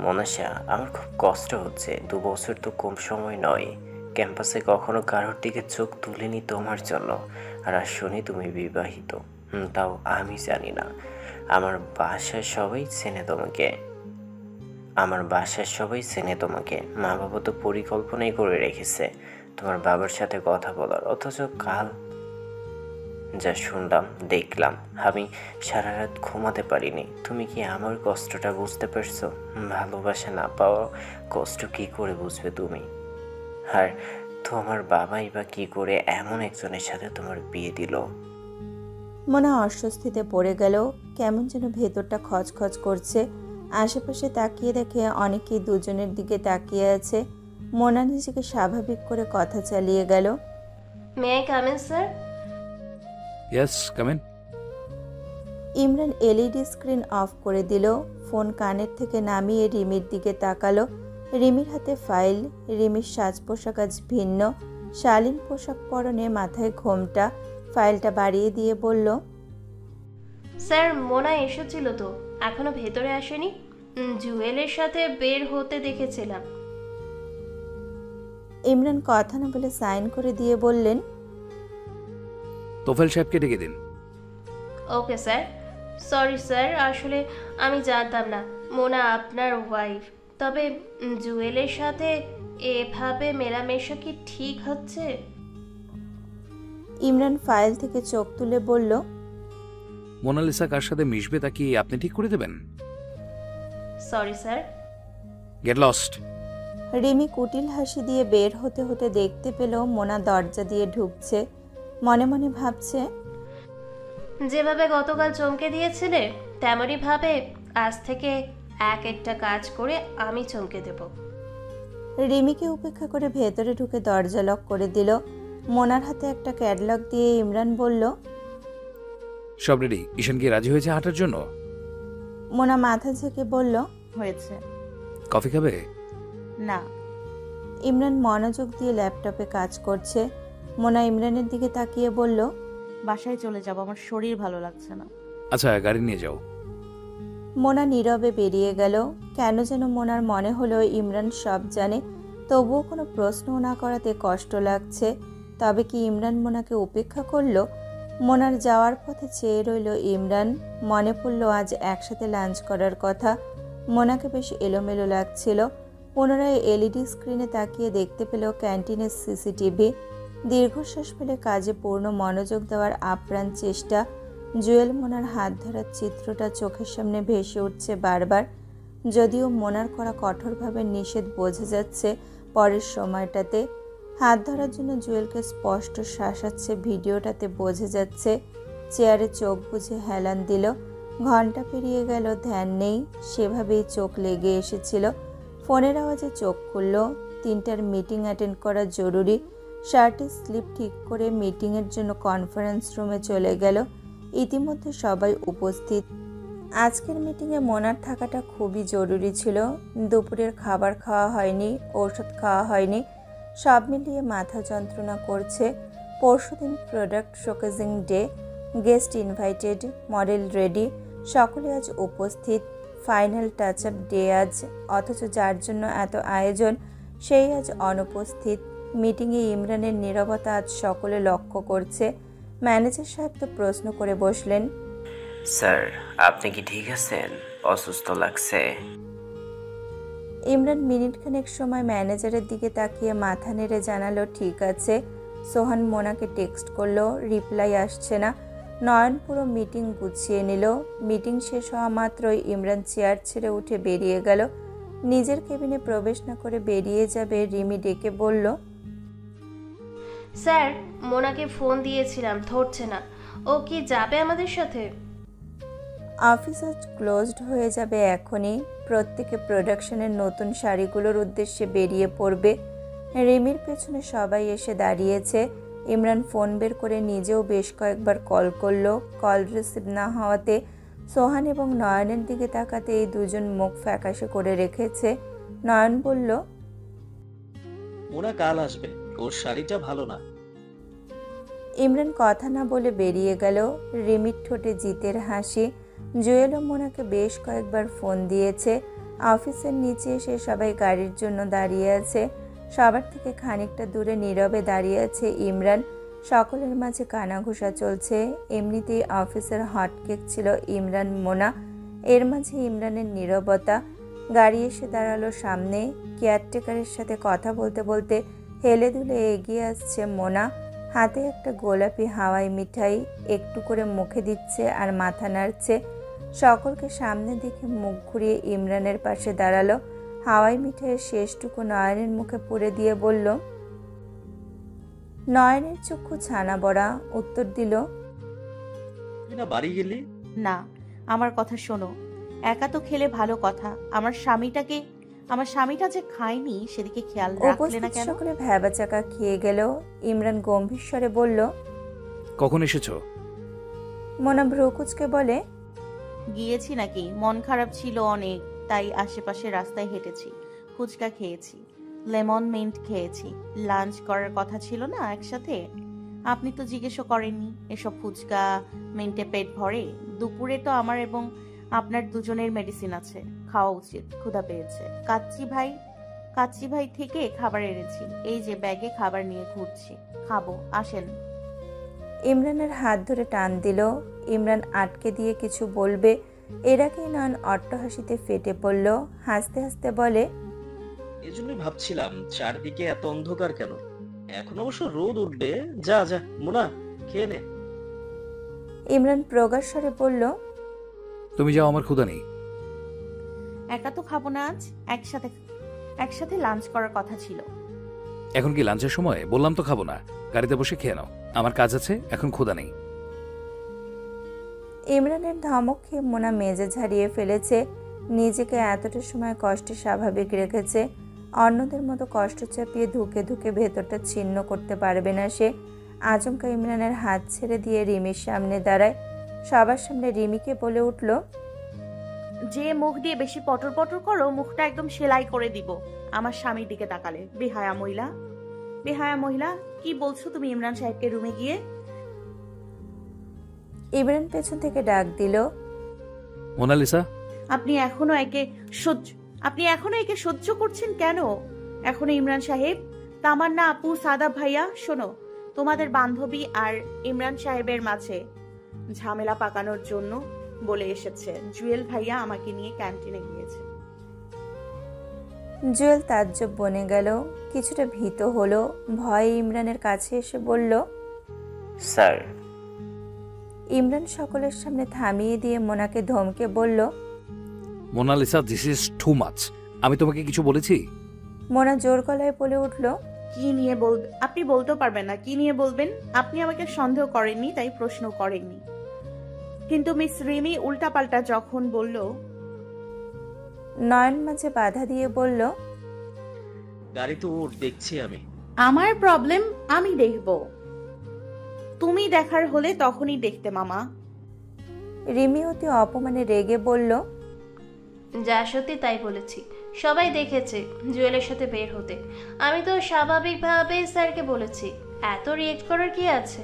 মনাশা, আমার খুব কষ্ট হচ্ছে। 2 বছর তো কম সময় নয়। ক্যাম্পাসে কখনো কারোর দিকে চোখ তুলিনি তোমার জন্য। আর শুনি তুমি বিবাহিত। তাও আমি জানি না। আমার বাসার সবাই চেনে তোমাকে। মা বাবা তো পরিকল্পনাই করে রেখেছে তোমার বাবার সাথে কথা বলার। অথচ কাল যা শুনলাম দেখলাম, আমি সারা রাত ঘুমাতে পারিনি। তুমি কি আমার কষ্টটা বুঝতে পারছো? ভালোবাসা না পাওয়া কষ্ট কি করে বুঝবে তুমি? আর তোমার বাবাই বা কি করে এমন একজনের সাথে তোমার বিয়ে দিল? মোনা অস্বস্তিতে পড়ে গেল। কেমন যেন ভেতরটা খচখচ করছে। আশেপাশে তাকিয়ে দেখে অনেকেই দুজনের দিকে তাকিয়ে আছে। মোনা নিজেকে স্বাভাবিক করে কথা চালিয়ে গেল, may I come in sir? Yes, come in. Imran LED screen off করে দিল। ফোন কানের থেকে নামিয়ে রিমির দিকে তাকালো। রিমির হাতে ফাইল। রিমির সাজ পোশাক আজ ভিন্ন। শালীন পোশাক পরনে, মাথায় ঘোমটা। ফাইলটা বাড়িয়ে দিয়ে বলল, স্যার মোনা এসেছিল তো, এখনো ভেতরে আসেনি। জুয়েলের সাথে বের হতে দেখেছিলাম। ইমরান কথা না বলে সাইন করে দিয়ে বললেন, তোফেল সাহেবকে ডেকে দিন। Okay sir. সরি স্যার, আসলে আমি জানতাম না মোনা আপনার ওয়াইফ। তবে জুয়েলের সাথে এভাবে মেলামেশা কি ঠিক হচ্ছে? ইমরান ফাইল থেকে চোখ তুলে বলল, মোনালিসা কার সাথে মিশবে তা কি আপনি ঠিক করে দেবেন? Sorry sir. Get lost. Rimi কুটিল হাসি দিয়ে বের হতে হতে দেখতে পেল মোনা দরজা দিয়ে ঢুকছে। মনে মনে ভাবছে, যেভাবে গতকাল চমকে দিয়েছিলে তেমনই ভাবে আজ থেকে এক একটা কাজ করে আমি চমকে দেব। রিমিকে উপেক্ষা করে ভেতরে ঢুকে দরজা লক করে দিল। মোনার হাতে একটা ক্যাটালগ দিয়ে ইমরান বলল, সব রেডি? ঈশান কি রাজি হয়েছে হাঁটার জন্য? মোনা মাথা ঝেঁকে বলল, হয়েছে। কফি খাবে? না। ইমরান মনোযোগ দিয়ে ল্যাপটপে কাজ করছে। মোনা ইমরানের দিকে তাকিয়ে বলল, বাসায় চলে যাব, আমার শরীর ভালো লাগছে না। আচ্ছা, গাড়ি নিয়ে যাও। মোনা নীরবে বেরিয়ে গেল। কেন যেন মোনার মনে হলো ইমরান সব জানে, তবুও কোনো প্রশ্ন না করাতে কষ্ট লাগছে। তবে কি ইমরান মোনাকে উপেক্ষা করলো? মোনার যাওয়ার পথে চেয়ে রইল ইমরান। মনে পড়ল আজ একসাথে লাঞ্চ করার কথা। মোনাকে বেশ এলোমেলো লাগছিল। পুনরায় এলইডি স্ক্রিনে তাকিয়ে দেখতে পেল ক্যান্টিনের সিসিটিভি। দীর্ঘশ্বাস ফেলে কাজে পূর্ণ মনোযোগ দেওয়ার আপ্রাণ চেষ্টা। জুয়েল মোনার হাত ধরার চিত্রটা চোখের সামনে ভেসে উঠছে বারবার। যদিও মোনার করা কঠোরভাবে নিষেধ বোঝা যাচ্ছে পরের সময়টাতে। হাত ধরার জন্য জুয়েলকে স্পষ্ট শাসাচ্ছে ভিডিওটাতে বোঝা যাচ্ছে। চেয়ারে চোখ বুজে হেলান দিল। ঘন্টা পেরিয়ে গেল, ধ্যান নেই, সেভাবেই চোখ লেগে এসেছিল। ফোনের আওয়াজে চোখ খুলল। 3টার মিটিং অ্যাটেন্ড করা জরুরি। শার্টের স্লিপ ঠিক করে মিটিংয়ের জন্য কনফারেন্স রুমে চলে গেল। ইতিমধ্যে সবাই উপস্থিত। আজকের মিটিংয়ে মোনার থাকাটা খুবই জরুরি ছিল। দুপুরের খাবার খাওয়া হয়নি, ঔষধ খাওয়া হয়নি, সব মিলিয়ে মাথা যন্ত্রণা করছে। পরশুদিন product showcasing day, guest invited, model ready, সকলে আজ উপস্থিত। ফাইনাল টাচ আপ ডে আজ, অথচ যার জন্য এত আয়োজন সেই আজ অনুপস্থিত। মিটিংয়ে ইমরানের নীরবতা আজ সকলে লক্ষ্য করছে। ম্যানেজার সাহেব তো প্রশ্ন করে বসলেন, স্যার আপনি কি ঠিক আছেন? অসুস্থ লাগছে? ইমরান মিনিটখানেক সময় ম্যানেজারের দিকে তাকিয়ে মাথা নেড়ে জানালো ঠিক আছে। সোহান মোনাকে টেক্সট করলো, রিপ্লাই আসছে না। নয়ন পুরো মিটিং গুছিয়ে নিল। মিটিং শেষ হওয়া মাত্রই ইমরান চেয়ার ছেড়ে উঠে বেরিয়ে গেল। নিজের কেবিনে প্রবেশ না করে বেরিয়ে যাবে রিমি ডেকে বলল, স্যার, মোনাকে ফোন দিয়েছিলাম, ধরছে না। ও কি যাবে আমাদের সাথে? অফিস আজ ক্লোজড হয়ে যাবে এখনই। প্রত্যেকে প্রোডাকশনের নতুন শাড়িগুলোর উদ্দেশ্যে বেরিয়ে পড়বে। রিমির পেছনে সবাই এসে দাঁড়িয়েছে। ইমরান ফোন বের করে নিজেও বেশ কয়েকবার কল করলো। কল রিসিভ না হওয়াতে সোহান এবং নয়নের দিকে তাকাতে এই দুজন মুখ ফ্যাকাশে করে রেখেছে। নয়ন বলল, মোনা কাল আসবে, ওর শাড়িটা ভালো না। ইমরান কথা না বলে বেরিয়ে গেল। রিমির ঠোঁটে জিতের হাসি। জুয়েলও মোনাকে বেশ কয়েকবার ফোন দিয়েছে। অফিসের নিচে এসে সবাই গাড়ির জন্য দাঁড়িয়ে আছে। সবার থেকে খানিকটা দূরে নীরবে দাঁড়িয়ে আছে ইমরান। সকলের মাঝে কানাঘুষা চলছে। এমনিতেই অফিসের হটকেক ছিল ইমরান মোনা। এর মাঝে ইমরানের নীরবতা। গাড়ি এসে দাঁড়ালো সামনে। কেয়ারটেকারের সাথে কথা বলতে বলতে হেলে দুলে এগিয়ে আসছে মোনা। হাতে একটা গোলাপি হাওয়াই মিঠাই, একটু করে মুখে দিচ্ছে আর মাথা নাড়ছে। সকলকে সামনে দেখে মুখ ঘুরিয়ে ইমরানের পাশে দাঁড়ালো। হাওয়াই মিঠাইয়ের শেষটুকু নয়নের মুখে পুরে দিয়ে বলল, নয়নের চক্ষু ছানা বড়া। উত্তর দিল, তুই না বাড়ি গেলি? না, আমার কথা শোনো। একা তো খেলে ভালো কথা, আমার স্বামীটা যে খায়নি সেদিকে খেয়াল রাখলে না কেন? সকলে ভ্যাবাচাকা খেয়ে গেল। ইমরান গম্ভীর স্বরে বলল, কখন এসেছো? মোনা ভ্রুকুচকে বলে, গিয়েছি নাকি, মন খারাপ ছিল অনেক, তাই আশেপাশে রাস্তায় হেঁটেছি, ফুচকা খেয়েছি, লেমন মিন্ট খেয়েছি। লাঞ্চ করার কথা ছিল না একসাথে, আপনি তো জিজ্ঞেসও করেননি। এসব ফুচকা মিন্টে পেট ভরে? দুপুরে তো আমার এবং আপনার দুজনের মেডিসিন আছে, খাওয়া উচিত। ক্ষুধা পেয়েছে। কাচ্চি ভাই থেকে খাবার এনেছি, এই যে ব্যাগে খাবার নিয়ে ঘুরছি, খাবো, আসেন। ইমরানের হাত ধরে টান দিল। ইমরান আটকে দিয়ে কিছু বলবে, এর আগে নয়ন অট্টহাসিতে ফেটে পড়ল। হাসতে হাসতে বলে, এজন্যই ভাবছিলাম চারদিকে এত অন্ধকার কেন। এখন অবশ্য রোদ উঠবে। যা যা মোনা, খেয়ে নে। ইমরান প্রগাঢ় স্বরে বলল, তুমি যাও, আমার ক্ষুধা নেই। একা তো খাবো না আজ, একসাথে লাঞ্চ করার কথা ছিল। এখন কি লাঞ্চের সময়? বললাম তো খাবো না, গাড়িতে বসে খেয়ে নাও। আমার কাজ আছে, এখন ক্ষুধা নেই। ইমরানের ধমক খেয়ে মোনা মেজে ঝাড়িয়ে ফেলেছে। নিজেকে এতটা সময় কষ্টে স্বাভাবিক রেখেছে, অন্যদের মতো কষ্ট চাপিয়ে ধুকে ধুকে ভেতরটা ছিন্ন করতে পারবে না সে। আচমকা ইমরানের হাত ছেড়ে দিয়ে রিমির সামনে দাঁড়ায়। সবার সামনে রিমিকে বলে উঠল, যে মুখ দিয়ে বেশি পটর পটর করো মুখটা একদম সেলাই করে দিব আমার স্বামীর দিকে তাকালে। বেহায়া মহিলা, বেহায়া মহিলা। কি বলছো তুমি ইমরান সাহেবকে রুমে গিয়ে? ইমরান পেছন থেকে ডাক দিল, মোনালিসা। আপনি এখনো একে সহ্য করছেন কেন? এখনো ইমরান সাহেব, তামান্না আপু, সাদা ভাইয়া, শোনো, তোমাদের বান্ধবী আর ইমরান সাহেবের মাঝে ঝামেলা পাকানোর জন্য বলে এসেছে জুয়েল ভাইয়া আমাকে নিয়ে ক্যান্টিনে গিয়েছে। জুয়েল তাজ্জব বনে গেল, কিছুটা ভীত হলো, ভয়ে ইমরানের কাছে এসে বলল, স্যার। ইমরান সকলের সামনে থামিয়ে দিয়ে মোনাকে ধমকে বলল, Monalisa, this is too much. আমি তোমাকে কিছু বলেছি? মোনা জোর গলায় বলে উঠল, কি নিয়ে বলবেন? আপনি বলতে পারবেন না কি নিয়ে বলবেন? আপনি আমাকে সন্দেহ করেননি তাই প্রশ্ন করেননি, কিন্তু মিস রিমি উল্টাপাল্টা যখন বলল। নয়ন মাঝে বাধা দিয়ে বলল, গাড়ি তো ওর, দেখছি আমি। আমার প্রবলেম আমি দেখব, তুমি দেখার হলে তখনই দেখতে মামা। রিমি অতি অপমানে রেগে বলল, যা সত্যি তাই বলেছি, সবাই দেখেছে জুয়েলের সাথে বের হতে। আমি তো স্বাভাবিকভাবেই স্যারকে বলেছি, এত রিয়েক্ট করার কি আছে?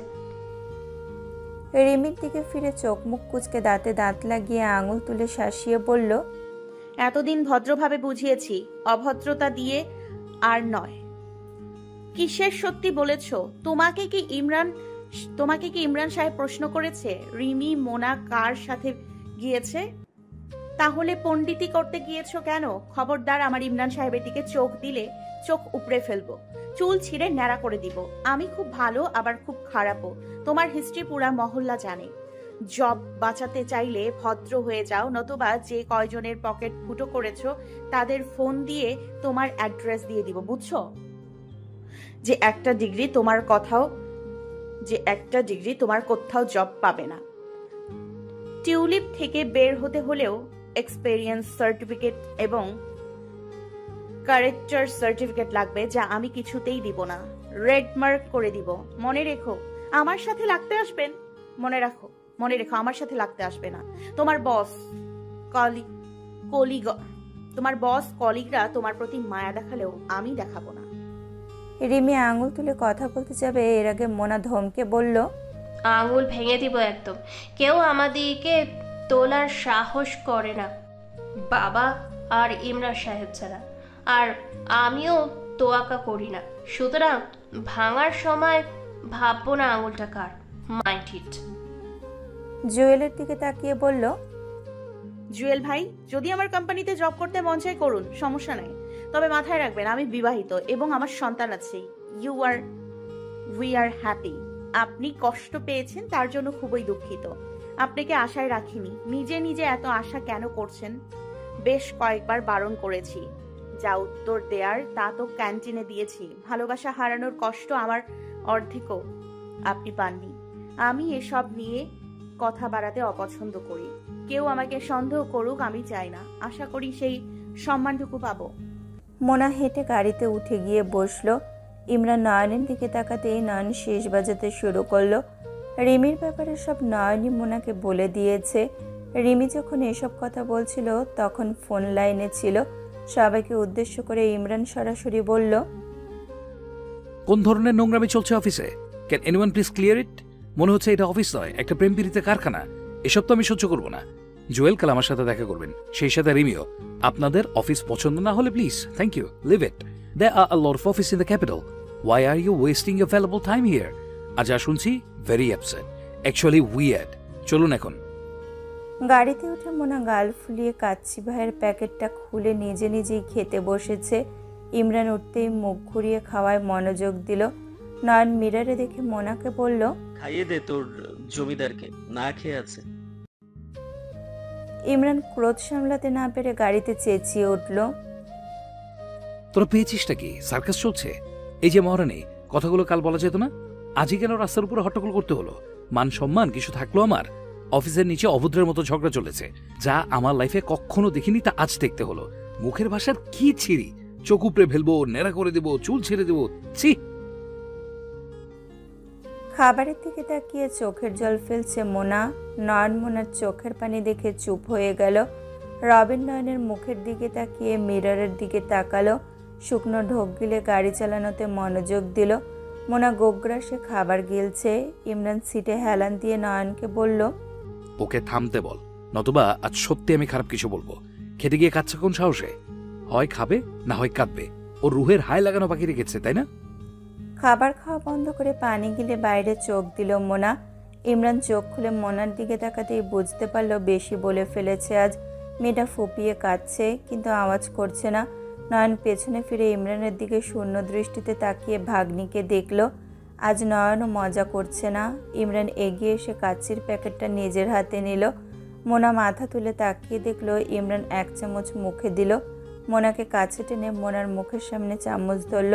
রিমির দিকে ফিরে চোখ মুখ কুচকে দাঁতে দাঁত লাগিয়ে আঙুল তুলে শাসিয়ে বলল, এতদিন ভদ্রভাবে বুঝিয়েছি, অভদ্রতা দিয়ে আর নয়। কিসের সত্যি বলেছ? তোমাকে কি ইমরান সাহেব প্রশ্ন করেছে রিমি মোনা কার সাথে গিয়েছে? তাহলে পণ্ডিতি করতে গিয়েছো কেন? খবরদার আমার ইমরান সাহেবের দিকে চোখ দিলে চোখ উপড়ে ফেলবো, চুল ছিঁড়ে ন্যাড়া করে দিব। আমি খুব ভালো আবার খুব খারাপও, তোমার হিস্ট্রি পুরা মহল্লা জানে। জব বাঁচাতে চাইলে ভদ্র হয়ে যাও, নতুবা যে কয়জনের পকেট ফুটো করেছো তাদের ফোন দিয়ে তোমার অ্যাড্রেস দিয়ে দিব, বুঝছো? যে একটা ডিগ্রি তোমার কোথাও জব পাবে না। টিউলিপ থেকে বের হতে হলেও এক্সপেরিয়েন্স সার্টিফিকেট এবং ক্যারেক্টার সার্টিফিকেট লাগবে, যা আমি কিছুতেই দিব না। রেড মার্ক করে দিব। মনে রেখো আমার সাথে লাগতে আসবেন, মনে রেখো আমার সাথে লাগতে আসবে না। তোমার কলিগরা তোমার প্রতি মায়া দেখালেও আমি দেখাবো না। রিমি আঙুল তুলে কথা বলতে যাবে, এর আগে মোনা ধমকে বলল, আঙুল ভেঙে দিব একদম। কেউ আমাদেরকে তোলার সাহস করে না, বাবা আর ইমরান সাহেব ছাড়া। আর আমিও তোয়াক্কা করি না, সুতরাং ভাঙার সময় ভাববো না আঙুলটা কার। Mind it. জুয়েলের দিকে তাকিয়ে বলল, জুয়েল ভাই, যদি আমার কোম্পানিতে জব করতে মন চায় করুন, সমস্যা নাই। তবে মাথায় রাখবেন আমি বিবাহিত এবং আমার সন্তান আছে। We are happy. আপনি কষ্ট পেয়েছেন তার জন্য খুবই দুঃখিত। আপনাকে আশায় রাখিনি। নিজে নিজে এত আশা কেন করছেন? বেশ কয়েকবার বারণ করেছি, যা উত্তর দেয়ার তা তো ক্যান্টিনে দিয়েছি। ভালোবাসা হারানোর কষ্ট আমার অর্ধেকও আপনি পাননি। আমি এসব নিয়ে কথা বাড়াতে অপছন্দ করি। কেউ আমাকে সন্দেহ করুক আমি চাই না। আশা করি সেই সম্মানটুকু পাবো। মোনা হেঁটে গাড়িতে উঠে গিয়ে বসলো। ইমরান নয়নের দিকে তাকাতেই নয়ন শেষ বাজাতে শুরু করলো। রিমির ব্যাপারে সব নয়নই মোনাকে বলে দিয়েছে। রিমি যখন এসব কথা বলছিল তখন ফোন লাইনে ছিল। সবাইকে উদ্দেশ্য করে ইমরান সরাসরি বলল, কোন ধরনের নোংরামি চলছে অফিসে? ক্যান এনিওয়ান প্লিজ ক্লিয়ার ইট? মনে হচ্ছে এটা অফিস নয়, একটা প্রেম পীড়িতের কারখানা। এসব তো আমি সহ্য করবো না। জুয়েল কাল আমার সাথে দেখা করবেন, সেই সাথে রিমিও। আপনাদের অফিস পছন্দ না হলে please, thank you, leave it. There are a lot of office in the capital. Why are you wasting your valuable time here? আজ শুনছি very upset. Actually weird. চলুন এখন। গাড়িতে উঠে মোনা গাল ফুলিয়ে কাচ্চি ভাইয়ের প্যাকেটটা খুলে নিজে নিজেই খেতে বসেছে। ইমরান উঠতেই মুখ ঘুরিয়ে খাওয়ায় মনোযোগ দিল। নয়ন মিরারে দেখে মোনাকে বলল, খাইয়ে দে তোর জমিদারকে, না খেয়ে আছে। ইমরান ক্রোধ সামলাতে না পেরে গাড়িতে চেঁচিয়ে উঠল, তোরা পেয়েছিসটা কি? সার্কাস চলছে? এই যে মহারানী, কথাগুলো কাল বলা যেত না? আজই কেন রাস্তার উপরে হট্টগোল করতে হলো? মান সম্মান কিছু থাকলো আমার? অফিসের নিচে অভদ্রের মতো ঝগড়া চলেছে, যা আমার লাইফে কখনো দেখিনি, তা আজ দেখতে হলো। মুখের ভাষার কি ছিরি! চোখ উপড়ে ফেলবো, নেড়া করে দেবো, চুল ছেড়ে দেবো। ছি! খাবারের দিকে তাকিয়ে চোখের জল ফেলছে মোনা। নয়ন মোনার চোখের পানি দেখে চুপ হয়ে গেল। রবিন নয়নের মুখের দিকে তাকিয়ে মিররের দিকে তাকালো। শুকনো ঢোক গিলে গাড়ি চালানোতে মনোযোগ দিল। মোনা গোগ্রাসে খাবার গিলছে। ইমরান সিটে হেলান দিয়ে নয়নকে বলল, ওকে থামতে বল, নতুবা আজ সত্যি আমি খারাপ কিছু বলবো। খেতে গিয়ে কাচ্চা কোন সাহসে? হয় খাবে না হয় কাঁদবে। ও রুহের হায় লাগানো পাখি রেখেছে, তাই না? খাবার খাওয়া বন্ধ করে পানি গিলে বাইরে চোখ দিল মোনা। ইমরান চোখ খুলে মোনার দিকে তাকাতেই বুঝতে পারল বেশি বলে ফেলেছে আজ। মেয়েটা ফুপিয়ে কাঁদছে, কিন্তু আওয়াজ করছে না। নয়ন পেছনে ফিরে ইমরানের দিকে শূন্য দৃষ্টিতে তাকিয়ে ভাগ্নিকে দেখল। আজ নয়নও মজা করছে না। ইমরান এগিয়ে এসে কাচ্চির প্যাকেটটা নিজের হাতে নিল। মোনা মাথা তুলে তাকিয়ে দেখল ইমরান 1 চামচ মুখে দিল। মোনাকে কাছে টেনে মোনার মুখের সামনে চামচ ধরল।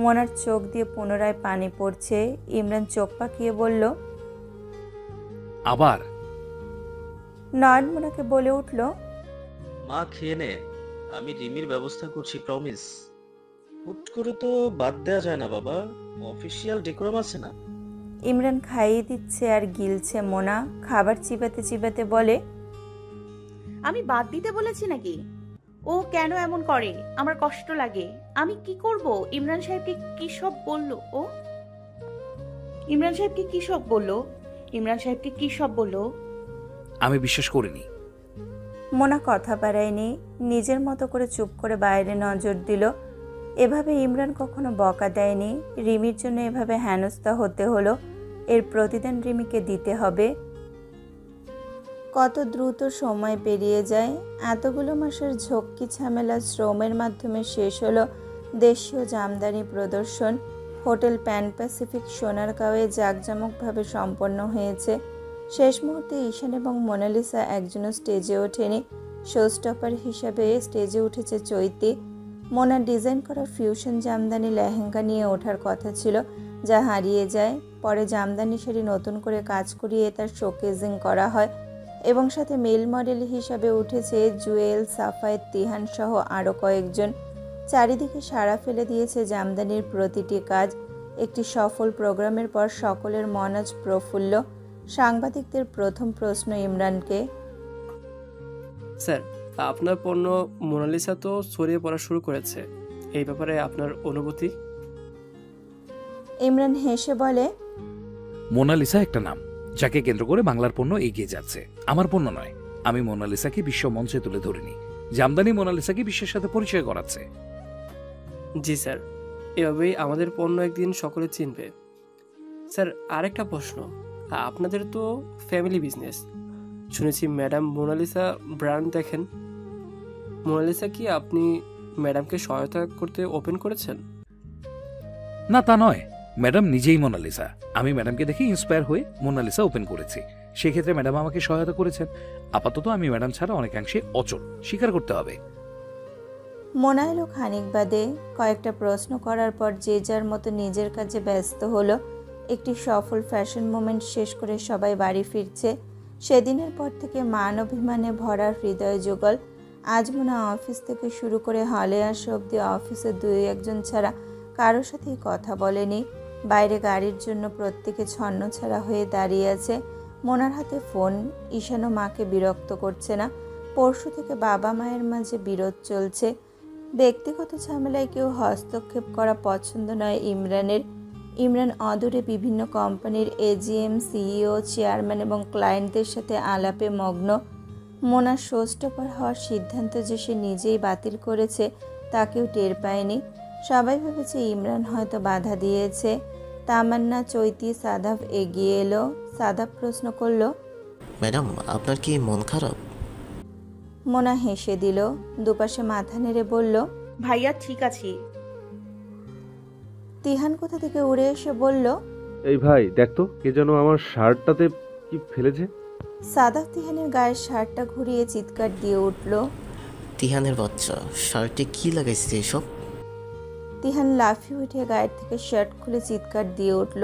মোনার চোখ দিয়ে পুনরায় পানি পড়ছে। ইমরান চোখ পাকিয়ে বলল, আবার? নয়ন মোনাকে বলে উঠল, মা খেয়ে নে, আমি রিমির ব্যবস্থা করছি, প্রমিস। হুট করে তো বাদ দেওয়া যায় না বাবা, অফিসিয়াল ডেকোরাম আছে না। ইমরান খাইয়ে দিচ্ছে আর গিলছে। মোনা খাবার চিবাতে চিবাতে বলে, আমি বাদ দিতে বলেছি নাকি? ও কেন এমন করে? আমার কষ্ট লাগে। আমি কি করব? ইমরান সাহেবকে কি সব বললো ও? ইমরান সাহেবকে কি সব বললো? ইমরান সাহেবকে কি সব বললো? আমি বিশ্বাস করিনি। মোনা কথা বাড়ায়নি, নিজের মতো করে চুপ করে বাইরে নজর দিল। এভাবে ইমরান কখনো বকা দেয়নি। রিমির জন্য এভাবে হেনস্থা হতে হলো। এর প্রতিদান রিমিকে দিতে হবে। কত দ্রুত সময় পেরিয়ে যায়। এতগুলো মাসের ঝক্কি ঝামেলা শ্রমের মাধ্যমে শেষ হলো দেশীয় জামদানি প্রদর্শন। হোটেল প্যান প্যাসিফিক সোনারগাঁওয়ে জাঁকজমকভাবে সম্পন্ন হয়েছে। শেষ মুহূর্তে ঈশান এবং মোনালিসা একজনও স্টেজে ওঠেনি। শোস্টপার হিসাবে স্টেজে উঠেছে চৈতি। মোনার ডিজাইন করা ফিউশন জামদানি লেহেঙ্গা নিয়ে ওঠার কথা ছিল, যা হারিয়ে যায়। পরে জামদানি শাড়ি নতুন করে কাজ করিয়ে তার শোকেজিং করা হয় এবং সাথে মেল মডেল হিসাবে উঠেছে জুয়েল, সাফায়েত, তিহান সহ আরও কয়েকজন। চারিদিকে সাড়া ফেলে দিয়েছে জামদানির প্রতিটি কাজ। একটি সফল প্রোগ্রামের পর সকলের মন আজ প্রফুল্ল। সাংবাদিকদের প্রথম প্রশ্ন ইমরানকে, স্যার, আপনার পণ্য মোনালিসা তো ছড়িয়ে পড়া শুরু করেছে, এই ব্যাপারে আপনার অনুভূতি? ইমরান হেসে বলে, মোনালিসা একটা নাম, যাকে কেন্দ্র করে বাংলার পণ্য এগিয়ে যাচ্ছে। আমার পণ্য নয়। আমি মোনালিসাকে বিশ্ব মঞ্চে তুলে ধরিনি, জামদানি মোনালিসাকে বিশ্বের সাথে পরিচয় করাচ্ছে। জি স্যার, এভাবেই আমাদের পণ্য একদিন সকলে চিনবে। স্যার, আরেকটা প্রশ্ন, আপনাদের তো ফ্যামিলি বিজনেস, শুনেছি ম্যাডাম মোনালিসা ব্র্যান্ড দেখেন। মোনালিসা কি আপনি ম্যাডামকে সহায়তা করতে ওপেন করেছেন? না, তা নয়। ম্যাডাম নিজেই মোনালিসা। আমি ম্যাডামকে দেখে ইন্সপায়ার হয়ে মোনালিসা ওপেন করেছি। সেক্ষেত্রে ম্যাডাম আমাকে সহায়তা করেছেন। আপাতত আমি ম্যাডাম ছাড়া অনেকাংশে অচল, স্বীকার করতে হবে। মোনা এলো খানিক বাদে। কয়েকটা প্রশ্ন করার পর যে যার মতো নিজের কাজে ব্যস্ত হলো। একটি সফল ফ্যাশন মোমেন্ট শেষ করে সবাই বাড়ি ফিরছে। সেদিনের পর থেকে মান অভিমানে ভরা হৃদয় যুগল। আজ মোনা অফিস থেকে শুরু করে হলে আসা অব্দি অফিসে 2-1 ছাড়া কারোর সাথেই কথা বলেনি। বাইরে গাড়ির জন্য প্রত্যেকে ছন্নছাড়া হয়ে দাঁড়িয়ে আছে। মোনার হাতে ফোন। ঈশানও মাকে বিরক্ত করছে না। পরশু থেকে বাবা মায়ের মাঝে বিরোধ চলছে। ব্যক্তিগত ঝামেলায় কেউ হস্তক্ষেপ করা পছন্দ নয় ইমরানের। ইমরান অদূরে বিভিন্ন কোম্পানির এজিএম, সিইও, চেয়ারম্যান এবং ক্লায়েন্টদের সাথে আলাপে মগ্ন। মোনার শোস্টপার হওয়ার সিদ্ধান্ত যে সে নিজেই বাতিল করেছে তা কেউ টের পায়নি। সবাই ভেবেছে ইমরান হয়তো বাধা দিয়েছে। তামান্না, চৈতি, সাদাব এগিয়ে এলো। সাদাব প্রশ্ন করল, ম্যাডাম, আপনার কি মন খারাপ? মোনা হেসে দিল। দুপাশে মাথা নেড়ে বলল, ভাইয়া ঠিক আছি। তিহান কোথা থেকে উড়ে এসে বলল, এই ভাই দেখ তো, কে যেন আমার শার্টটাতে কি ফেলেছে। সাদাব তিহানের গায়ের শার্টটা ঘুরিয়ে চিৎকার দিয়ে উঠল, তিহানের বাচ্চা, শার্টে কি লাগাইছে এসব? তিহান লাফিয়ে উঠে গায়ের থেকে শার্ট খুলে চিৎকার দিয়ে উঠল,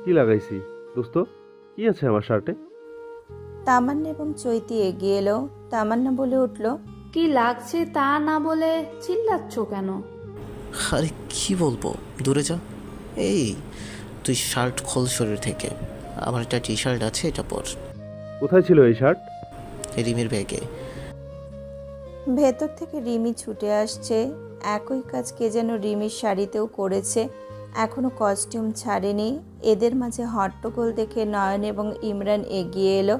কি লাগাইছি দোস্ত? কি আছে আমার শার্টে? তামান্না এবং চৈতি এগিয়ে এলো। তামান্না বলে উঠল, কি লাগছে তা না বলে চিল্লাচ্ছ কেন? আরে কি বলবো, দূরে যা। এই তুই শার্ট খোল শরীর থেকে। আমার একটা টি শার্ট আছে, এটা পর। কোথায় ছিল এই শার্ট? রিমির ব্যাগে। ভেতর থেকে রিমি ছুটে আসছে। একই কাজ কে যেন রিমির শাড়িতেও করেছে, এখনো কস্টিউম ছাড়েনি। এদের মাঝে হট্টগোল দেখে নয়ন এবং ইমরান এগিয়ে এলো।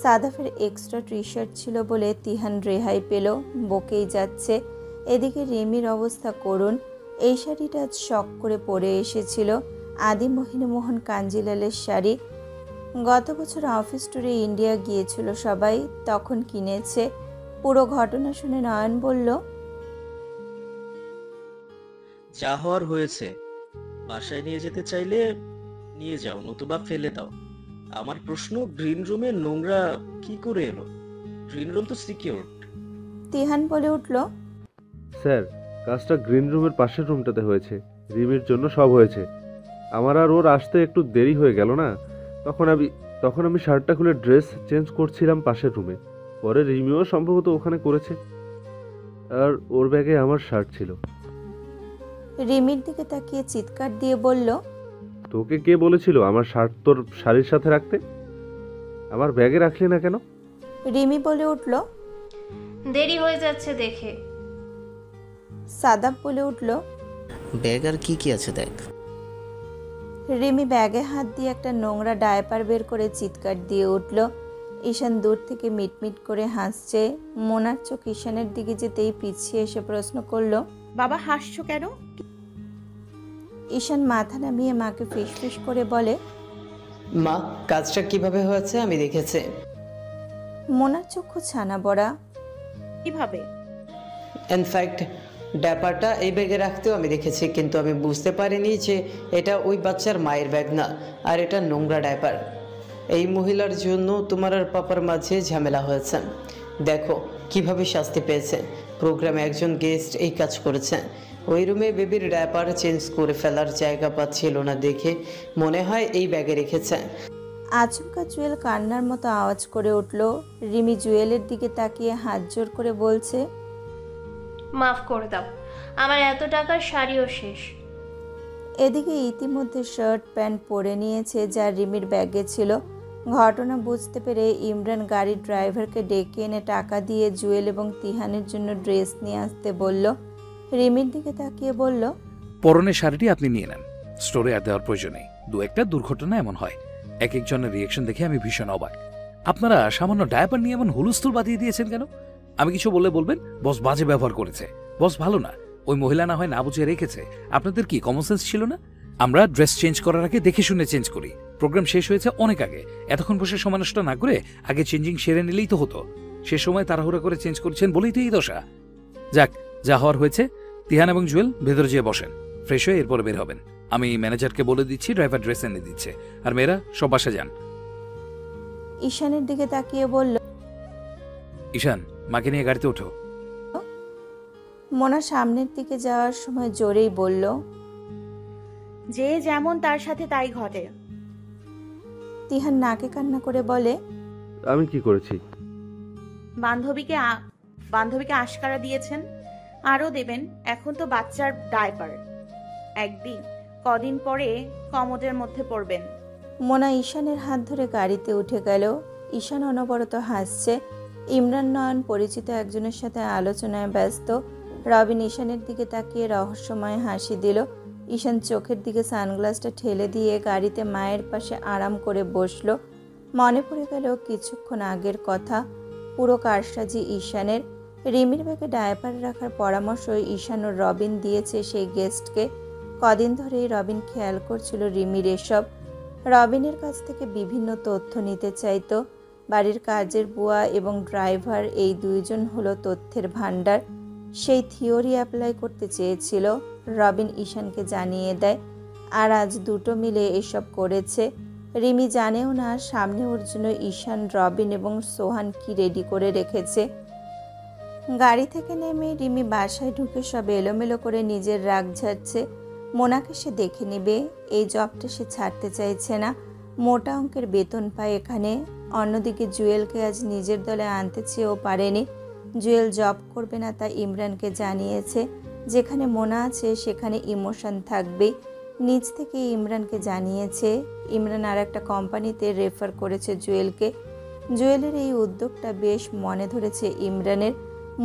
সাদাফের এক্সট্রা টি শার্ট ছিল বলে তিহান রেহাই পেল, বকেই যাচ্ছে। এদিকে রিমির অবস্থা করুণ। এই শাড়িটা আজ শখ করে পরে এসেছিল, আদি মোহিনীমোহন কাঞ্জিলালের শাড়ি। গত বছর অফিস ট্যুরে ইন্ডিয়া গিয়েছিল সবাই, তখন কিনেছে। পুরো ঘটনা শুনে নয়ন বলল, যা হওয়ার হয়েছে, বাসায় নিয়ে যেতে চাইলে নিয়ে যাও, নতুবা ফেলে দাও। আমার প্রশ্ন, গ্রিন রুমে নোংরা কি করে এলো? গ্রিন রুম তো সিকিউর। তিহান বলে উঠল, স্যার, কাজটা গ্রিন রুমের পাশের রুমটাতে হয়েছে। রিমির জন্য সব হয়েছে। আমার আর ওর আসতে একটু দেরি হয়ে গেল না, তখন আমি শার্টটা খুলে ড্রেস চেঞ্জ করছিলাম পাশের রুমে। পরে রিমিও সম্ভবত ওখানে করেছে, আর ওর ব্যাগে আমার শার্ট ছিল। রিমির দিকে তাকিয়ে চিৎকার দিয়ে বলল, তোকে কে বলেছিল আমার শার্ট তোর শাড়ির সাথে রাখতে? আমার ব্যাগে রাখলি না কেন? রিমি বলে উঠল, দেরি হয়ে যাচ্ছে দেখে। সাদাব বলে উঠল, ব্যাগ আর কি কি আছে দেখ। রিমি ব্যাগে হাত দিয়ে একটা নোংরা ডায়পার বের করে চিৎকার দিয়ে উঠল। ঈশান দূর থেকে মিটমিট করে হাসছে। মোনার চোখ ঈশানের দিকে যেতেই পিছিয়ে এসে প্রশ্ন করলো, বাবা হাসছো কেন? ঈশান মাথা নামিয়ে মাকে ফিসফিস করে বলে, মা, কাজটা কিভাবে হয়েছে আমি দেখেছি। মোনার চক্ষু ছানা বড়া। কিভাবে? ইনফ্যাক্ট ড্যাপারটা এই ব্যাগে রাখতেও আমি দেখেছি, কিন্তু আমি বুঝতে পারিনি যে এটা ওই বাচ্চার মায়ের ব্যাগ না, আর এটা নোংরা ডায়পার। এই মহিলার জন্য তোমার আর পাপার মাঝে ঝামেলা হয়েছে। দেখো কিভাবে শাস্তি পেয়েছে। প্রোগ্রামে একজন গেস্ট এই কাজ করেছে। ওই রুমে বেবির ডায়পার চেঞ্জ করে ফেলার জায়গা পাচ্ছিল না দেখে মনে হয় এই ব্যাগে রেখেছে। আচমকা জুয়েল কান্নার মতো আওয়াজ করে উঠল। রিমি জুয়েলের দিকে তাকিয়ে হাত জোর করে বলছে, মাফ করে দাও, আমার এত টাকার শাড়িও শেষ। এদিকে ইতিমধ্যে শার্ট প্যান্ট পরে নিয়েছে যা রিমির ব্যাগে ছিল। ঘটনা বুঝতে পেরে ইমরান গাড়ির ড্রাইভারকে ডেকে এনে টাকা দিয়ে জুয়েল এবং তিহানের জন্য ড্রেস নিয়ে আসতে বলল। রিমির দিকে তাকিয়ে বলল, পরনের শাড়িটি আপনি নিয়ে নেন, স্টোরে আর দেওয়ার প্রয়োজন নেই। দু একটা দুর্ঘটনা এমন হয়, এক একজনের রিয়েকশন দেখে আমি ভীষণ অবাক। আপনারা সামান্য ডায়াপার নিয়ে এমন হুলস্থুল বাঁধিয়ে দিয়েছেন কেন? আমি কিছু বললে বলবেন বস বাজে ব্যবহার করেছে, বস ভালো না, ওই মহিলা না হয় না বুঝে রেখেছে। আপনাদের কি কমন সেন্স ছিল না? আমরা ড্রেস চেঞ্জ করার আগে দেখে শুনে চেঞ্জ করি। প্রোগ্রাম শেষ হয়েছে অনেক আগে, এতক্ষণ বসে সময় নষ্ট না করে আগে চেঞ্জিং সেরে নিলেই তো হতো। সে সময় তাড়াহুড়া করে চেঞ্জ করছেন বলেই তো এই দশা। যাক, যা হওয়ার হয়েছে। তিহান এবং জুয়েল ভেতরে যেয়ে বসেন, ফ্রেশ হয়ে এরপরে বের হবেন। আমি ম্যানেজারকে বলে দিচ্ছি ড্রাইভার ড্রেস এনে দিচ্ছে, আর মেয়েরা সব বাসা যান। ঈশানের দিকে তাকিয়ে বলল, ঈশান, মাকে নিয়ে গাড়িতে ওঠো। মোনা সামনের দিকে যাওয়ার সময় জোরেই বলল, যে যেমন তার সাথে তাই ঘটে। তিহান নাকে কান্না করে বলে, আমি কি করেছি? বান্ধবীকে আশকারা দিয়েছেন, আরো দেবেন। এখন তো বাচ্চার ডায়পার, একদিন কদিন পরে কমোডের মধ্যে পড়বেন। মোনা ঈশানের হাত ধরে গাড়িতে উঠে গেল। ঈশান অনবরত হাসছে। ইমরান নয়ন পরিচিত একজনের সাথে আলোচনায় ব্যস্ত। রবিন ঈশানের দিকে তাকিয়ে রহস্যময় হাসি দিল। ঈশান চোখের দিকে সানগ্লাসটা ঠেলে দিয়ে গাড়িতে মায়ের পাশে আরাম করে বসল। মনে পড়ে গেল কিছুক্ষণ আগের কথা। পুরো কারসাজি ঈশানের। রিমির ব্যাগে ডায়পার রাখার পরামর্শ ঈশান ও রবিন দিয়েছে সেই গেস্টকে। কদিন ধরেই রবিন খেয়াল করছিল রিমির এসব। রবিনের কাছ থেকে বিভিন্ন তথ্য নিতে চাইতো। বাড়ির কাজের বুয়া এবং ড্রাইভার এই দুইজন হলো তথ্যের ভাণ্ডার। সেই থিওরি অ্যাপ্লাই করতে চেয়েছিল। রবিন ঈশানকে জানিয়ে দেয়, আর আজ দুটো মিলে এসব করেছে। রিমি জানেও না সামনে ওর জন্য ঈশান, রবিন এবং সোহান কি রেডি করে রেখেছে। গাড়ি থেকে নেমে রিমি বাসায় ঢুকে সব এলোমেলো করে নিজের রাগ ঝাড়ছে। মোনাকে সে দেখে নেবে, এই জবটা সে ছাড়তে চাইছে না। মোটা অঙ্কের বেতন পায় এখানে। অন্যদিকে জুয়েলকে আজ নিজের দলে আনতে চেয়েও পারেনি। জুয়েল জব করবে না তা ইমরানকে জানিয়েছে। যেখানে মোনা আছে সেখানে ইমোশন থাকবে। নিজ থেকে ইমরানকে জানিয়েছে। ইমরান আর একটা কোম্পানিতে রেফার করেছে জুয়েলকে। জুয়েলের এই উদ্যোগটা বেশ মনে ধরেছে ইমরানের।